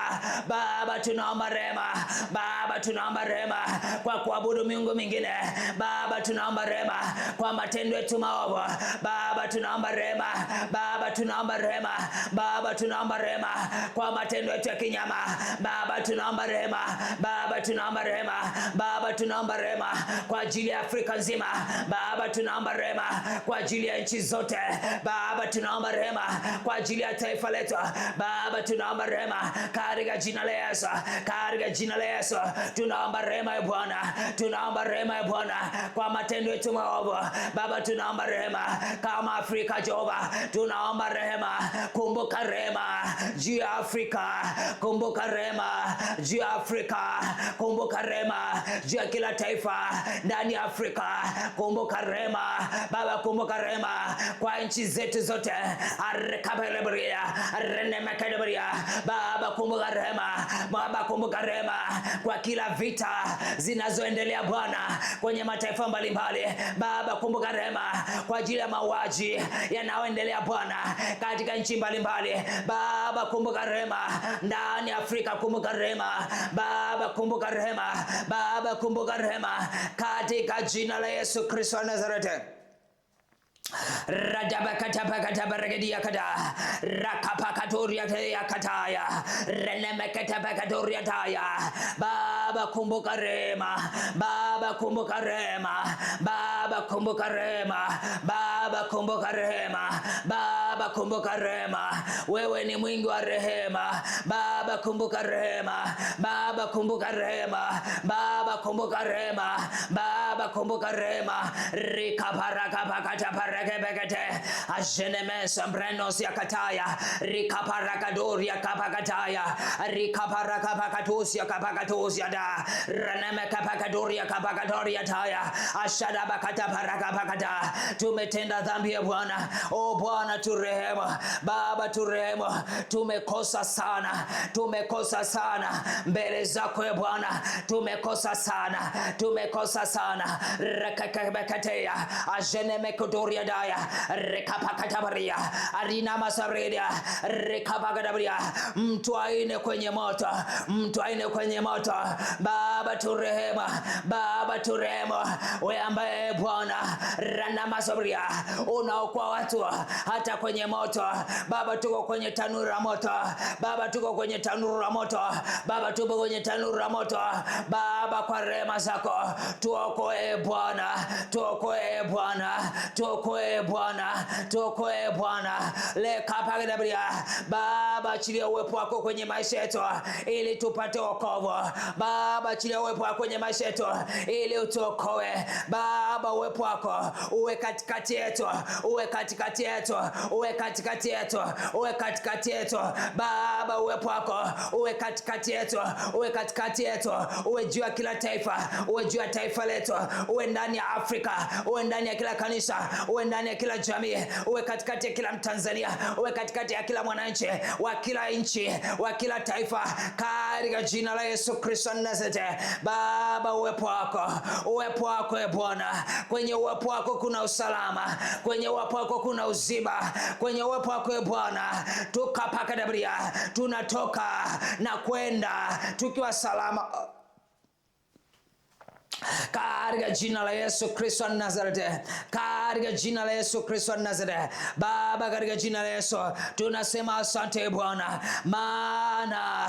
Baba tunaomba rehema, Baba tunaomba rehema kwa kuabudu miungu mingine, Baba tunaomba rehema kwa matendo yetu maovu, Baba tunaomba rehema, Baba tunaomba rehema, Baba tunaomba rehema kwa matendo yetu ya kinyama, Baba tunaomba rehema, Baba tunaomba rehema, Baba tunaomba rehema kwa ajili ya Afrika nzima, Baba tunaomba rehema kwa ajili ya nchi zote, Baba tunaomba rehema kwa ajili ya taifa letu, Baba tunaomba rehema katika jina la Yesu, katika jina la Yesu. Tunaomba rehema ya Bwana, tunaomba rehema ya Bwana kwa matendo yetu maovu, Baba tunaomba rehema kama Afrika Jehova, tunaomba rehema, kumbuka rehema juu ya Afrika, kumbuka rehema juu ya Afrika, kumbuka rehema juu ya kila taifa ndani ya Afrika, kumbuka rehema Baba, kumbuka rehema kwa nchi zetu zote, arekabelebria renemekadebria, Baba kumbuka rehema, Baba kumbuka rehema kwa kila vita zinazoendelea Bwana kwenye mataifa mbalimbali, Baba kumbuka rehema kwa ajili ya mauaji yanayoendelea Bwana katika nchi mbalimbali, Baba kumbuka rehema ndani ya Afrika, kumbuka rehema Baba, kumbuka rehema Baba, kumbuka rehema katika jina la Yesu Kristo wa Nazareti. Radabakatabagadabaragedia kada rakapakatoria kataya renemekatabagadorya taya, Baba kumbuka rehema, Baba kumbuka rehema, Baba kumbuka rehema, Baba kumbuka rehema, Baba kumbuka rehema. Wewe ni mwingi wa rehema, Baba kumbuka rehema, Baba kumbuka rehema, Baba kumbuka rehema, Baba kumbuka rema rikaparaka pakata parake bekete ajeneme sambreno siakataya rikaparaka doria kapakataya rikaparaka pakatusia kapakatusia da raneme kapakadoria kapakatoria taya ashada bakata paraka pakata. Tumetenda dhambi ya Bwana. O Bwana turehema, Baba turehema, tumekosa sana, tumekosa sana mbele zako ya Bwana, tumekosa sana, tumekosa sana. Rekakabakatea ajeneme kodoria daya rekapakatabaria arina masaredia rekapakatabaria mtu aine kwenye moto, mtu aine kwenye moto. Baba turehema, Baba turehema, wewe ambaye Bwana rana masaria unaokoa watu hata kwenye moto. Baba tuko kwenye tanuru la moto, Baba tuko kwenye tanuru la moto, Baba tuko kwenye tanuru la moto. Baba kwa rehema zako tuokoe Bwana, tuokoe Bwana, tuokoe Bwana, tuokoe Bwana. Lekapagabria Baba, achilia uwepo wako kwenye maisha yetu ili tupate wokovu. Baba, achilia uwepo wako kwenye maisha yetu ili utuokoe. Baba, uwepo wako uwe katikati yetu, uwe katikati yetu, uwe katikati yetu, uwe katikati yetu. Baba, uwepo wako uwe katikati yetu, uwe katikati yetu, uwe juu ya kila taifa, uwe juu ya taifa letu, uwe ndani ya Afrika, uwe ndani ya kila kanisa, uwe ndani ya kila jamii, uwe katikati ya kila Mtanzania, uwe katikati ya kila mwananchi wa kila nchi, wa kila taifa, katika jina la Yesu Kristo Nazareti. Baba, uwepo wako, uwepo wako e Bwana. Kwenye uwepo wako kuna usalama, kwenye uwepo wako kuna uzima, kwenye uwepo wako e Bwana tukapaka dabria, tunatoka na kwenda tukiwa salama katika jina la Yesu Kristo Nazareti, katika jina la Yesu Kristo Nazareti. Baba, katika jina la Yesu tunasema asante Bwana, maana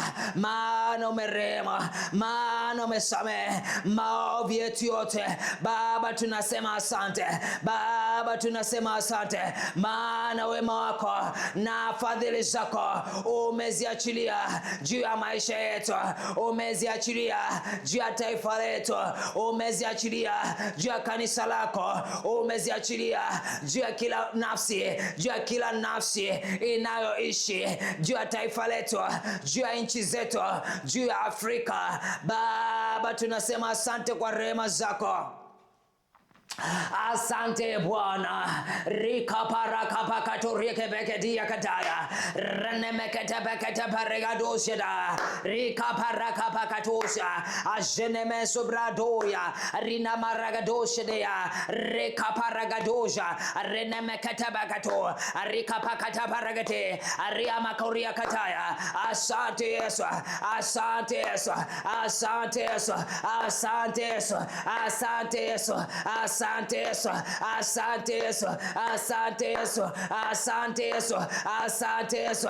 umerehema, maana umesamehe maovu yetu yote. Baba, tunasema asante, Baba, tunasema asante, maana wema wako na fadhili zako umeziachilia juu ya maisha yetu, umeziachilia juu ya taifa letu, umeziachilia juu ya kanisa lako, umeziachilia juu ya kila nafsi, juu ya kila nafsi inayoishi, juu ya taifa letu, juu ya nchi zetu, juu ya Afrika. Baba, tunasema asante kwa rehema zako. Asante Bwana. Rika paraka pakato rike bekedia kataya renemekete bekete paregadosheda rika paraka pakatosha ajeneme sobradoya rina maragadoshedea rika paragadosha renemekete bakato rika pakata paragate aria makoria kataya. Asante Yesu, asante Yesu, asante Yesu, asante Yesu, asante Yesu, asante Yesu, asante Yesu, asante Yesu, asante Yesu, asante Yesu,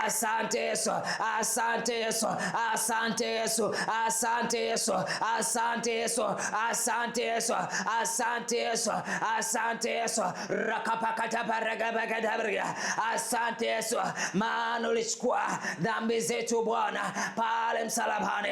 asante Yesu, asante Yesu, asante Yesu, asante Yesu, asante Yesu, asante Yesu, asante Yesu, asante Yesu, rakapakata paragabagadabriya. Asante Yesu, maana ulichukua dhambi zetu Bwana pale msalabani.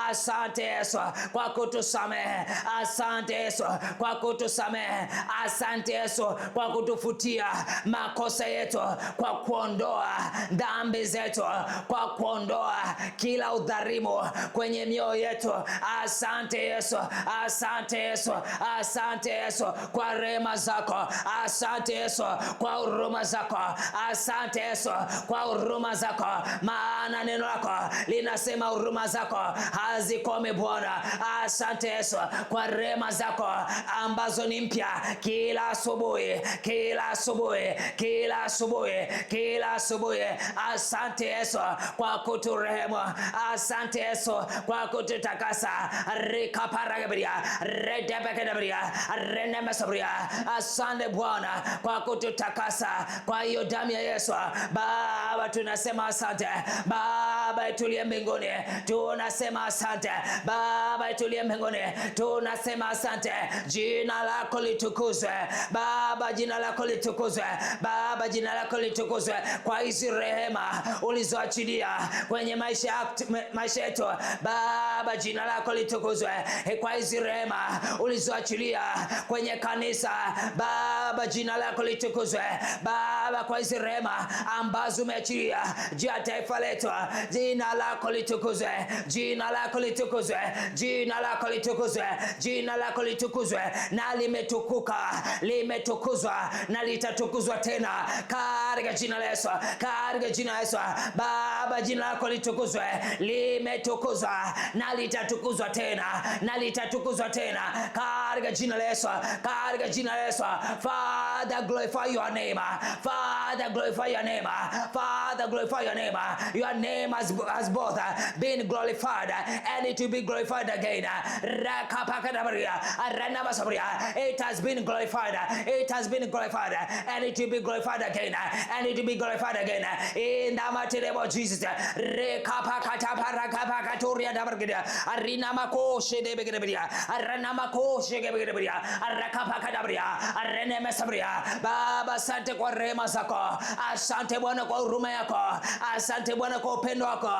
Asante Yesu kwa kutusamehe, asante Yesu kwa kutusamehe, asante Yesu kwa kutufutia makosa yetu, kwa kuondoa dhambi zetu, kwa kuondoa kila udhalimu kwenye mioyo yetu. Asante Yesu, asante Yesu, asante Yesu kwa rehema zako, asante Yesu kwa huruma zako, asante Yesu kwa huruma zako, maana neno lako linasema huruma zako hazikomi Bwana. Asante Yesu kwa rehema zako ambazo ni mpya kila asubuhi, kila asubuhi, kila asubuhi, kila asubuhi. Asante Yesu kwa kuturehemu, asante Yesu kwa kututakasa. Rika paragabria redebekadabria renemesabria. Asante Bwana kwa kututakasa kwa hiyo damu ya Yesu. Baba, tunasema asante. Baba tuliye mbinguni, tunasema asante. Baba tuliye mbinguni, tunasema asante. Jina lako lako litukuzwe Baba, jina lako litukuzwe Baba, jina lako litukuzwe kwa hizi rehema ulizoachilia kwenye maisha yetu Baba, jina lako litukuzwe kwa hizi rehema ulizoachilia kwenye kanisa Baba, jina lako litukuzwe Baba, kwa hizi rehema ambazo umeachilia juu ya taifa letu, jina lako litukuzwe, jina lako litukuzwe, jina lako litukuzwe, jina lako litukuzwe, na limetukuzwa na litatukuzwa tena katika jina la Yesu, katika jina la Yesu Baba, jina lako litukuzwe, limetukuzwa na litatukuzwa tena, na litatukuzwa tena katika jina la Yesu, katika jina la Yesu. Father, glorify your name, Father, glorify your name, Father, glorify your name. Your name has both been glorified and it will be glorified again. It has been glorified, it has been glorified, and it will be glorified again, and it will be glorified again in the mighty name of Jesus. Baba, asante kwa rehema zako, asante Bwana kwa huruma yako, asante Bwana kwa upendo wako,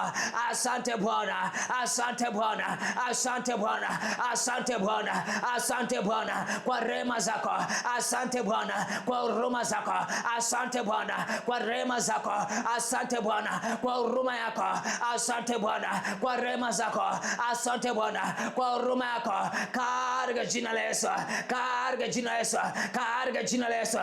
asante Bwana, asante Bwana, asante Bwana, asante Bwana, asante Bwana kwa rehema zako, asante Bwana kwa huruma zako, asante Bwana kwa rehema zako, asante Bwana kwa huruma yako, asante Bwana kwa rehema zako, asante Bwana kwa huruma yako, katika jina la Yesu, katika jina la Yesu, katika jina la Yesu.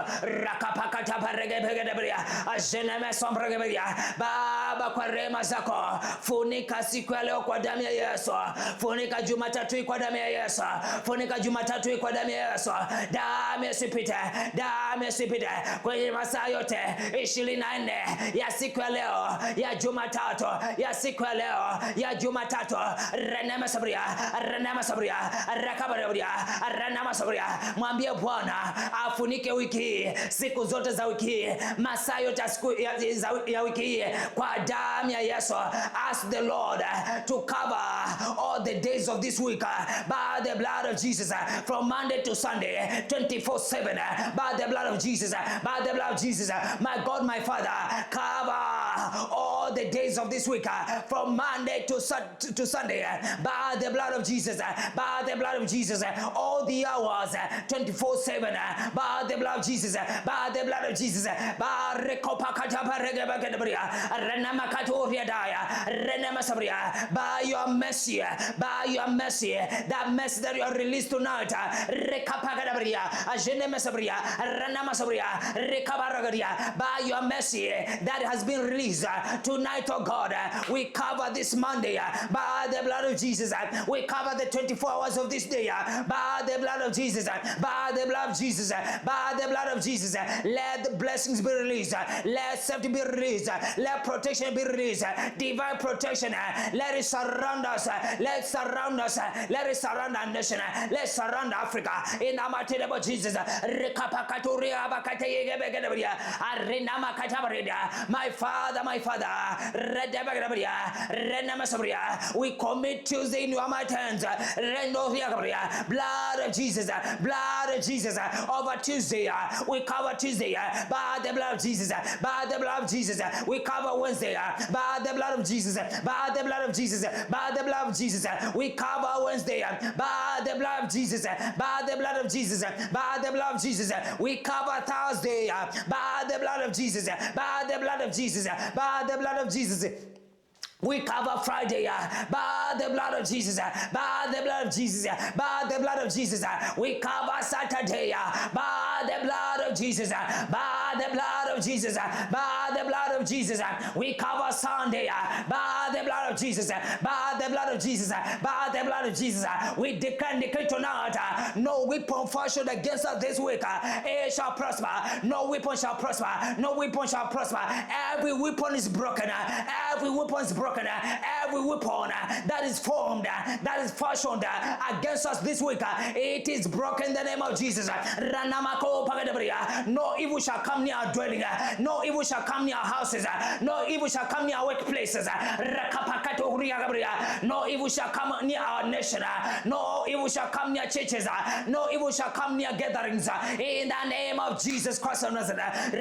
Baba, kwa rehema zako funika siku ya leo kwa damu ya Yesu, funika Jumatatu kwa damu ya Yesu, funika Jumatatu kwa damu ya Yesu, damu isipite, damu isipite kwenye masaa yote 24 ya siku ya leo ya Jumatatu, ya siku ya leo ya Jumatatu. Renema sabria, rakabaria, renema sabria. Mwambie Bwana afunike wiki hii, siku zote za wiki hii, masaa yote ya wiki hii kwa damu ya Yesu. Ask the Lord to cover all the days of this week by the blood of Jesus, from Monday to Sunday, 24/7, by the blood of Jesus, by the blood of Jesus. My God, my Father, cover all the days of this week, from Monday to Sunday, by the blood of Jesus, by the blood of Jesus. All the hours, 24/7, by the blood of Jesus, by the blood of Jesus. By your mercy, by your mercy, that mercy that you are released tonight, by your mercy that has been released tonight, oh God, we cover this Monday by the blood of Jesus. We cover the 24 hours of this day by the blood of Jesus, by the blood of Jesus, by the blood of Jesus. Let the blessings be released, let safety be released, let protection be released, divine protection. Let it surround us, let it surround us, let it surround our nation, let it surround Africa in the mighty name of Jesus. My Father, my Father, we commit Tuesday in your mighty hands. Blood of Jesus, blood of Jesus over Tuesday. We cover Tuesday by the blood of Jesus, by the blood of Jesus. We cover Wednesday by the blood of Jesus, by the blood of Jesus, by the blood of Jesus. We cover Wednesday by the blood of Jesus, by the blood of Jesus, by the blood of Jesus. We cover Thursday by the blood of Jesus, by the blood of Jesus, by the blood of Jesus. We cover Friday by the blood of Jesus, by the blood of Jesus, by the blood of Jesus. We cover Saturday by the blood of Jesus, by the blood of Jesus, by the blood of Jesus. We cover Sunday by the blood of Jesus, by the blood of Jesus, by the blood of Jesus. We declare and declare tonight, no weapon fashioned against us this week it shall prosper. No weapon shall prosper. No weapon shall prosper. Every weapon is broken. Every weapon is broken. Every weapon that is formed, that is fashioned against us this week, it is broken in the name of Jesus. Ranamako Pagadabriya, No evil shall come near our dwelling. No evil shall come near our houses. No evil shall come near our workplaces. No evil shall come near our nation. No evil shall come near churches. No evil shall come near gatherings. In the name of Jesus Christ of Nazareth.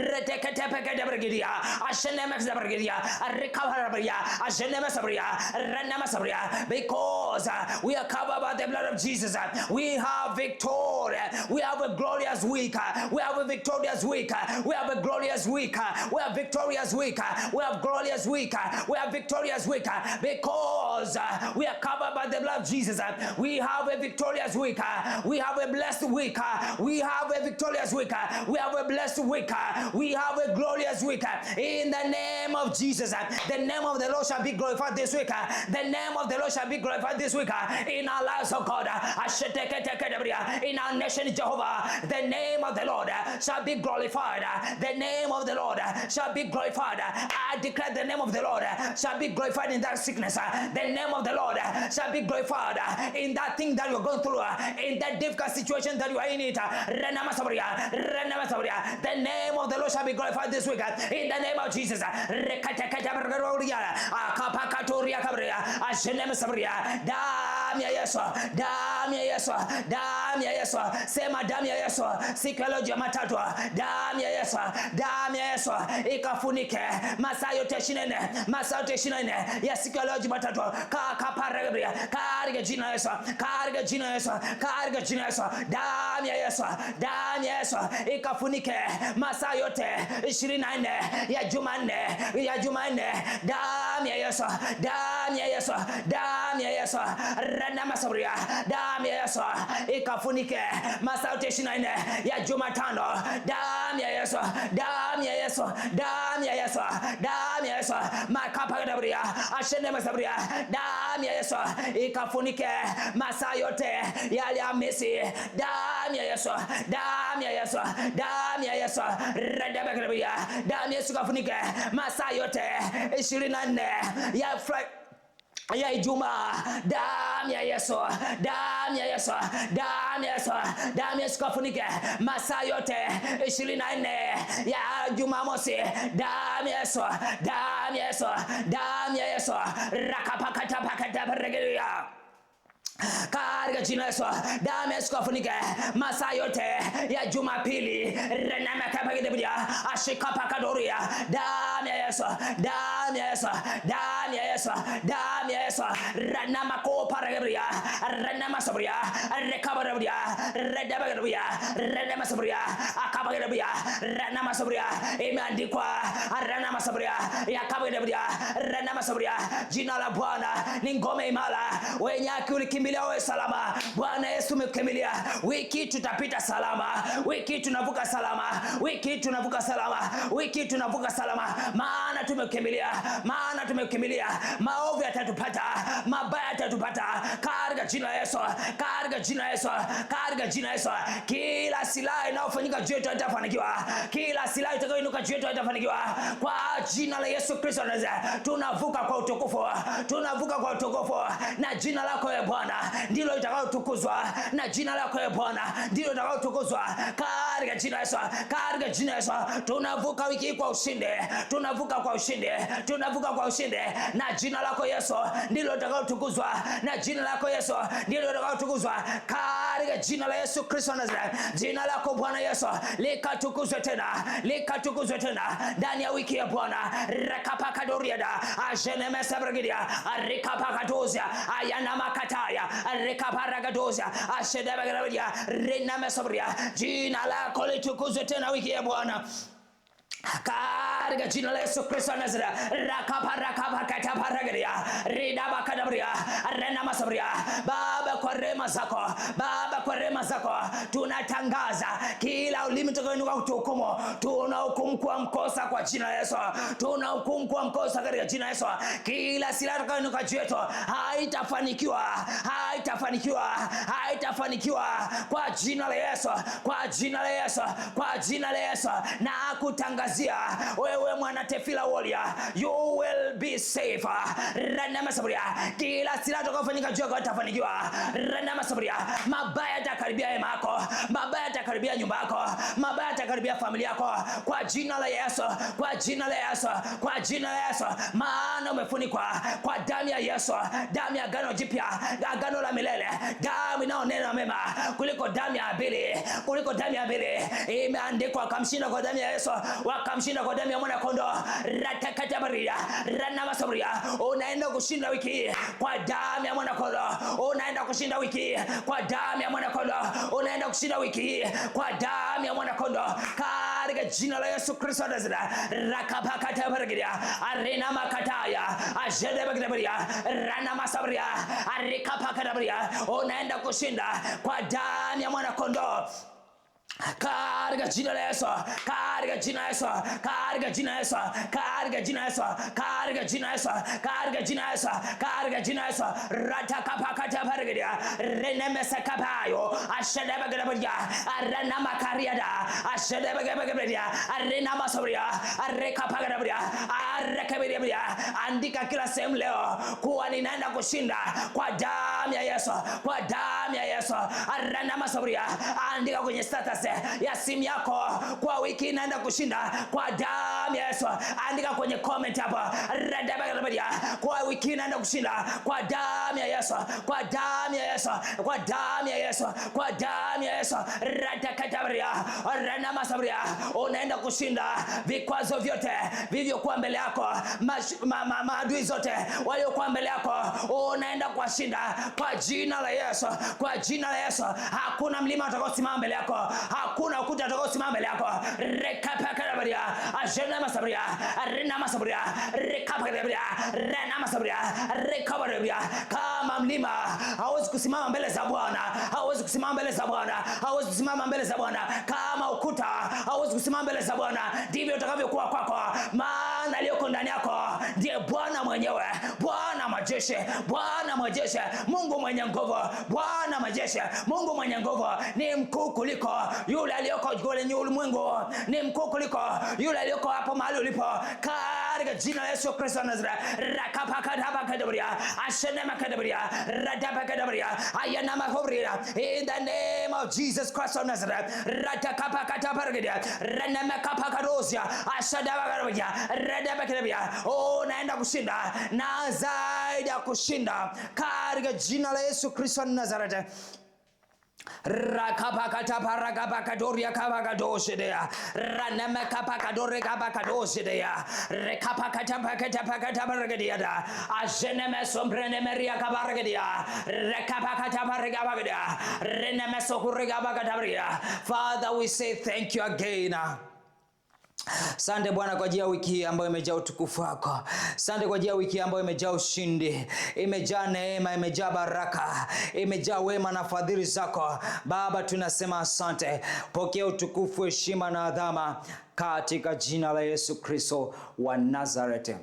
Because we are covered by the blood of Jesus. We have victory. We have a glorious week. We have a victorious week. We have a glorious week. We have victorious week. We have glorious week. We have victorious week. Because we are covered by the blood of Jesus. We have a victorious week. We have a blessed week. We have a victorious week. We have a blessed week. We have a glorious week. In the name of Jesus. The name of the Lord shall be glorified this week. The name of the Lord shall be glorified this week. In our lives, oh God. In our nation, Jehovah. The name of the Lord shall be glorified. The name of the Lord shall be glorified. I declare the name of the Lord shall be glorified in that sickness. The name of the Lord shall be glorified in that thing that you're going through, in that difficult situation that you are in it. The name of the Lord shall be glorified this week in the name of Jesus. Damia Yesu, damia Yesu, damia Yesu, sema damia Yesu, siku ya leo Jumatatu, damia Yesu, damia Yesu, ikafunike masaa yote 24 ya siku ya leo Jumatatu, kaparabria, katika jina Yesu, katika jina Yesu, katika jina Yesu, damia Yesu, damia Yesu, ikafunike masaa yote 24 ya Jumanne, damia Yesu, damia Yesu, damia Yesu, rana masabria, damia Yesu, ikafunike masaa yote 24 ya Jumatano, damia Yesu, damia Yesu, damia Yesu, damia Yesu, makapa kadabria, ashende masabria, damia Yesu, ikafunike masaa yote ya Alhamisi, damia Yesu, damia Yesu, damia Yesu, rana kadabria, damia Yesu, ikafunike masaa yote 24 ya ya Ijumaa, damu ya Yesu, damu ya Yesu, damu ya Yesu, damu ya Yesu kafunike masaa yote 24 ya Jumamosi, damu ya Yesu, damu ya Yesu, damu ya Yesu, rakapakata pakata paregeria. Katika jina Yesu, damu ya Yesu kafunike masaa yote ya Jumapili, renama kapagidebia, ashikapakadoria, damu ya Yesu, damu ya Yesu, damu ya Yesu, damu ya Yesu, renama koparegeria, renama sabria, rekabarebia, redabagedebia, renama sabria, akabagedebia, renama sabria, imeandikwa renama sabria, yakabagedebia, renama sabria, jina la Bwana ni ngome imara, wenye akili wewe salama. Bwana Yesu umekimilia. Wiki tutapita salama. Wiki tunavuka salama. Wiki tunavuka salama. Wiki tunavuka salama. Maana tumekimilia. Maana tumekimilia. Maovu yatatupata. Mabaya yatatupata. Katika jina la Yesu. Katika jina la Yesu. Katika jina la Yesu. Kila silaha inayofanyika juu yetu haitafanikiwa. Kila silaha itakayoinuka juu yetu haitafanikiwa. Kwa jina la Yesu Kristo tunavuka kwa utukufu. Tunavuka kwa utukufu. Na jina lako ya Bwana ndilo litakalotukuzwa, na jina lako ya Bwana ndilo litakalotukuzwa katika jina la Yesu. Katika jina la Yesu tunavuka wiki kwa ushindi, tunavuka kwa ushindi, tunavuka kwa ushindi, na jina lako Yesu ndilo litakalotukuzwa, na jina lako Yesu ndilo litakalotukuzwa katika jina la Yesu Kristo Nazareth. Jina lako Bwana Yesu likatukuzwe tena, likatukuzwe tena ndani ya wiki ya Bwana. Rakapakadoriada ajenemesabragidia arikapakatozia ayana makataya rekaparagadoza ashedabagadia renamesobria. Jina lako litukuzwe tena wiki ya Bwana katika jina la Yesu Kristo Nazareth. Rakaparakapakataparagadia ridabakadabria renamasabria. Baba, kwa rehema zako, Baba, kwa rehema zako tunatangaza kila ulimi utakaoinuka kutuhukumu, tunahukumu kwa mkosa kwa jina la Yesu, tunahukumu kwa mkosa katika jina la Yesu. Kila silaha itakayoinuka juu yetu haitafanikiwa, haitafanikiwa, haitafanikiwa kwa jina la Yesu, kwa jina la Yesu, kwa jina la Yesu. Na kutangazia wewe mwana Tefila Warrior, you will be safe. Rana sabria. Kila silaha itakayofanyika juu yako itafanikiwa. Rana sabria. Mabaya yatakaribia hema yako, mabaya yatakaribia nyumba yako, mabaya yatakaribia familia yako kwa jina la Yesu, kwa jina la Yesu, kwa jina la Yesu. Maana umefunikwa kwa damu ya Yesu, damu ya agano jipya, agano la milele, damu inaonena mema kuliko damu ya Abeli, kuliko damu ya Abeli. Imeandikwa wakamshinda kwa damu ya Yesu, wakamshinda kwa damu ya mwana kondoo. Ratakatabaria, ranamasaburia. Unaenda kushinda wiki kwa damu ya mwana kondoo. Unaenda kushinda wiki kwa damu ya mwana kondoo. Unaenda kushinda wiki kwa damu ya mwana kondoo. Katika jina la Yesu Kristo Nazareti. Rakapakatabaria, arena makataya, ajedebagdabaria, ranamasaburia, arikapakatabaria. Unaenda kushinda kwa damu ya mwana kondoo. Katika jina la Yesu, katika jina la Yesu, katika jina la Yesu, katika jina la Yesu, katika jina la Yesu, katika jina la Yesu, katika jina la Yesu. Ratakapakata pargedia, renemesakapayo, ashadabagadabadia, aranamakaryada, ashadabagadabadia, arenamasobria, arekapagadabadia, arekabidia. Andika kila sehemu leo kuwa ninaenda kushinda kwa damu ya Yesu, kwa damu ya Yesu. Aranamasobria, andika kwenye status ya simu yako kwa wiki naenda kushinda kwa damu ya Yesu. Andika kwenye comment hapa, kwa wiki naenda kushinda kwa damu ya Yesu, kwa damu ya Yesu, kwa damu ya Yesu, kwa damu ya Yesu. Ratakatabaria, ranamasabaria. Unaenda kushinda vikwazo vyote vilivyokuwa mbele yako, maadui zote waliokuwa mbele yako, unaenda kuwashinda kwa jina la Yesu, kwa jina la Yesu. Hakuna mlima utakaosimama mbele yako, hakuna ukuta utakaosimama mbele yako. Rekapakadabaria, ajenamasabaria, arenamasabaria, rekapakadabaria, renamasabaria, rekapakadabaria. Kama mlima hauwezi kusimama mbele za Bwana, hauwezi kusimama mbele za Bwana, hauwezi kusimama mbele za Bwana. Kama ukuta hauwezi kusimama mbele za Bwana, ndivyo utakavyokuwa kwako. Maana aliyoko ndani yako ndiye Bwana mwenyewe, Bwana majeshi, Bwana majeshi, Mungu mwenye nguvu, Bwana majeshi, Mungu mwenye nguvu. Ni mkuu kuliko yule aliyoko kwenye ulimwengu, ni mkuu kuliko yule aliyoko hapo mahali ulipo. Katika jina la Yesu Kristo wa Nazareti. Rakapakadabaria, ashenemakadabaria, radapakadabaria, ayanamahobria. In the name of Jesus Christ of Nazareth. Ratakapakadabaria, renemekapakadosia, ashadabagaria, radapakadabaria. Naenda kushinda na zaidi ya kushinda katika jina la Yesu Kristo wa Nazareti. Rakapakata paragabakadoria kabakadoshedea, ranemekapakadore kabakadoshedea, rekapakata pakata paragadiada, ajenemesomprenemeria kabaragadia, rekapakata paragabagadia, renemesokurigabagadabria. Father, we say thank you again. Asante Bwana kwa ajili ya wiki ambayo imejaa utukufu wako. Asante kwa ajili ya wiki ambayo imejaa ushindi, imejaa neema, imejaa baraka, imejaa wema na fadhili zako. Baba, tunasema asante. Pokea utukufu, heshima na adhama katika jina la Yesu Kristo wa Nazareti.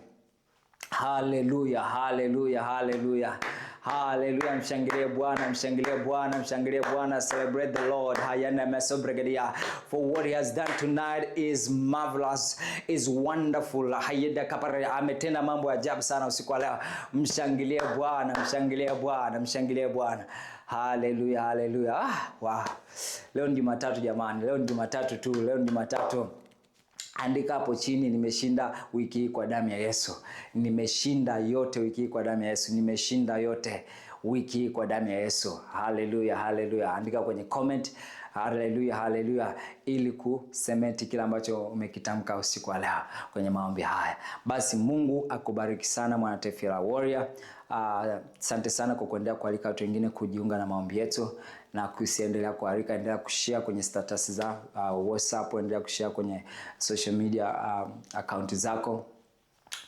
Haleluya, haleluya, haleluya. Hallelujah, mshangilie Bwana, mshangilie Bwana, mshangilie Bwana. Celebrate the Lord. Hayana mesobregadia. For what he has done tonight is marvelous, is wonderful. Hayeda kapare, ametenda mambo ya ajabu sana usiku wa leo. Mshangilie Bwana, mshangilie Bwana, mshangilie Bwana. Hallelujah, hallelujah. Wow. Leo ni Jumatatu jamani, leo ni Jumatatu tu, leo ni Jumatatu. Andika hapo chini, nimeshinda wiki hii kwa damu ya Yesu. Nimeshinda yote wiki hii kwa damu ya Yesu. Nimeshinda yote wiki hii kwa damu ya Yesu. Hallelujah, hallelujah. Andika kwenye comment hallelujah, hallelujah, ili kusementi kila ambacho umekitamka usiku wa leo kwenye maombi haya. Basi Mungu akubariki sana mwana Tefila Warrior. Asante sana kwa kuendelea kualika watu wengine kujiunga na maombi yetu, na kusiendelea kualika, endelea kushare kwenye status za WhatsApp, endelea kushare kwenye social media account zako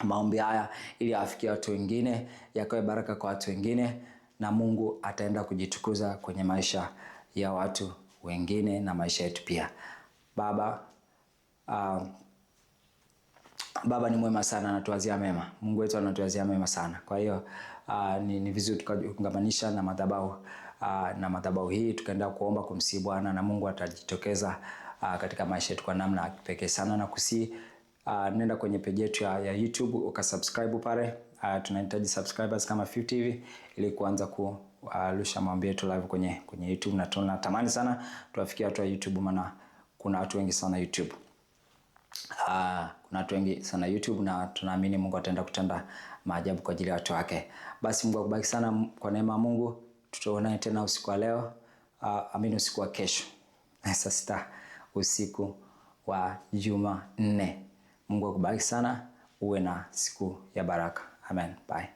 maombi haya, ili afikie watu wengine, yakawe baraka kwa watu wengine, na Mungu ataenda kujitukuza kwenye maisha ya watu wengine na maisha yetu pia. Baba ni mwema sana, anatuwazia mema. Mungu wetu anatuwazia mema sana. Kwa hiyo ni vizuri tukaungamanisha na madhabahu hii, tukaenda kuomba kumsihi Bwana, na Mungu atajitokeza katika maisha yetu kwa namna pekee sana. Na nenda kwenye page yetu ya YouTube ukasubscribe pale. Tunahitaji subscribers kama 50 hivi ili kuanza rusha maombi yetu live kwenye YouTube, na tunatamani sana tuwafikie watu wa YouTube, maana kuna watu wengi sana YouTube. Kuna watu wengi sana YouTube, na tunaamini Mungu ataenda kutenda maajabu kwa ajili ya watu wake. Basi Mungu akubariki sana kwa neema ya Mungu. Tutaonana tena usiku wa leo. Usiku wa kesho. Saa 6 usiku wa Jumanne. Mungu akubariki sana. Uwe na siku ya baraka. Amen. Bye.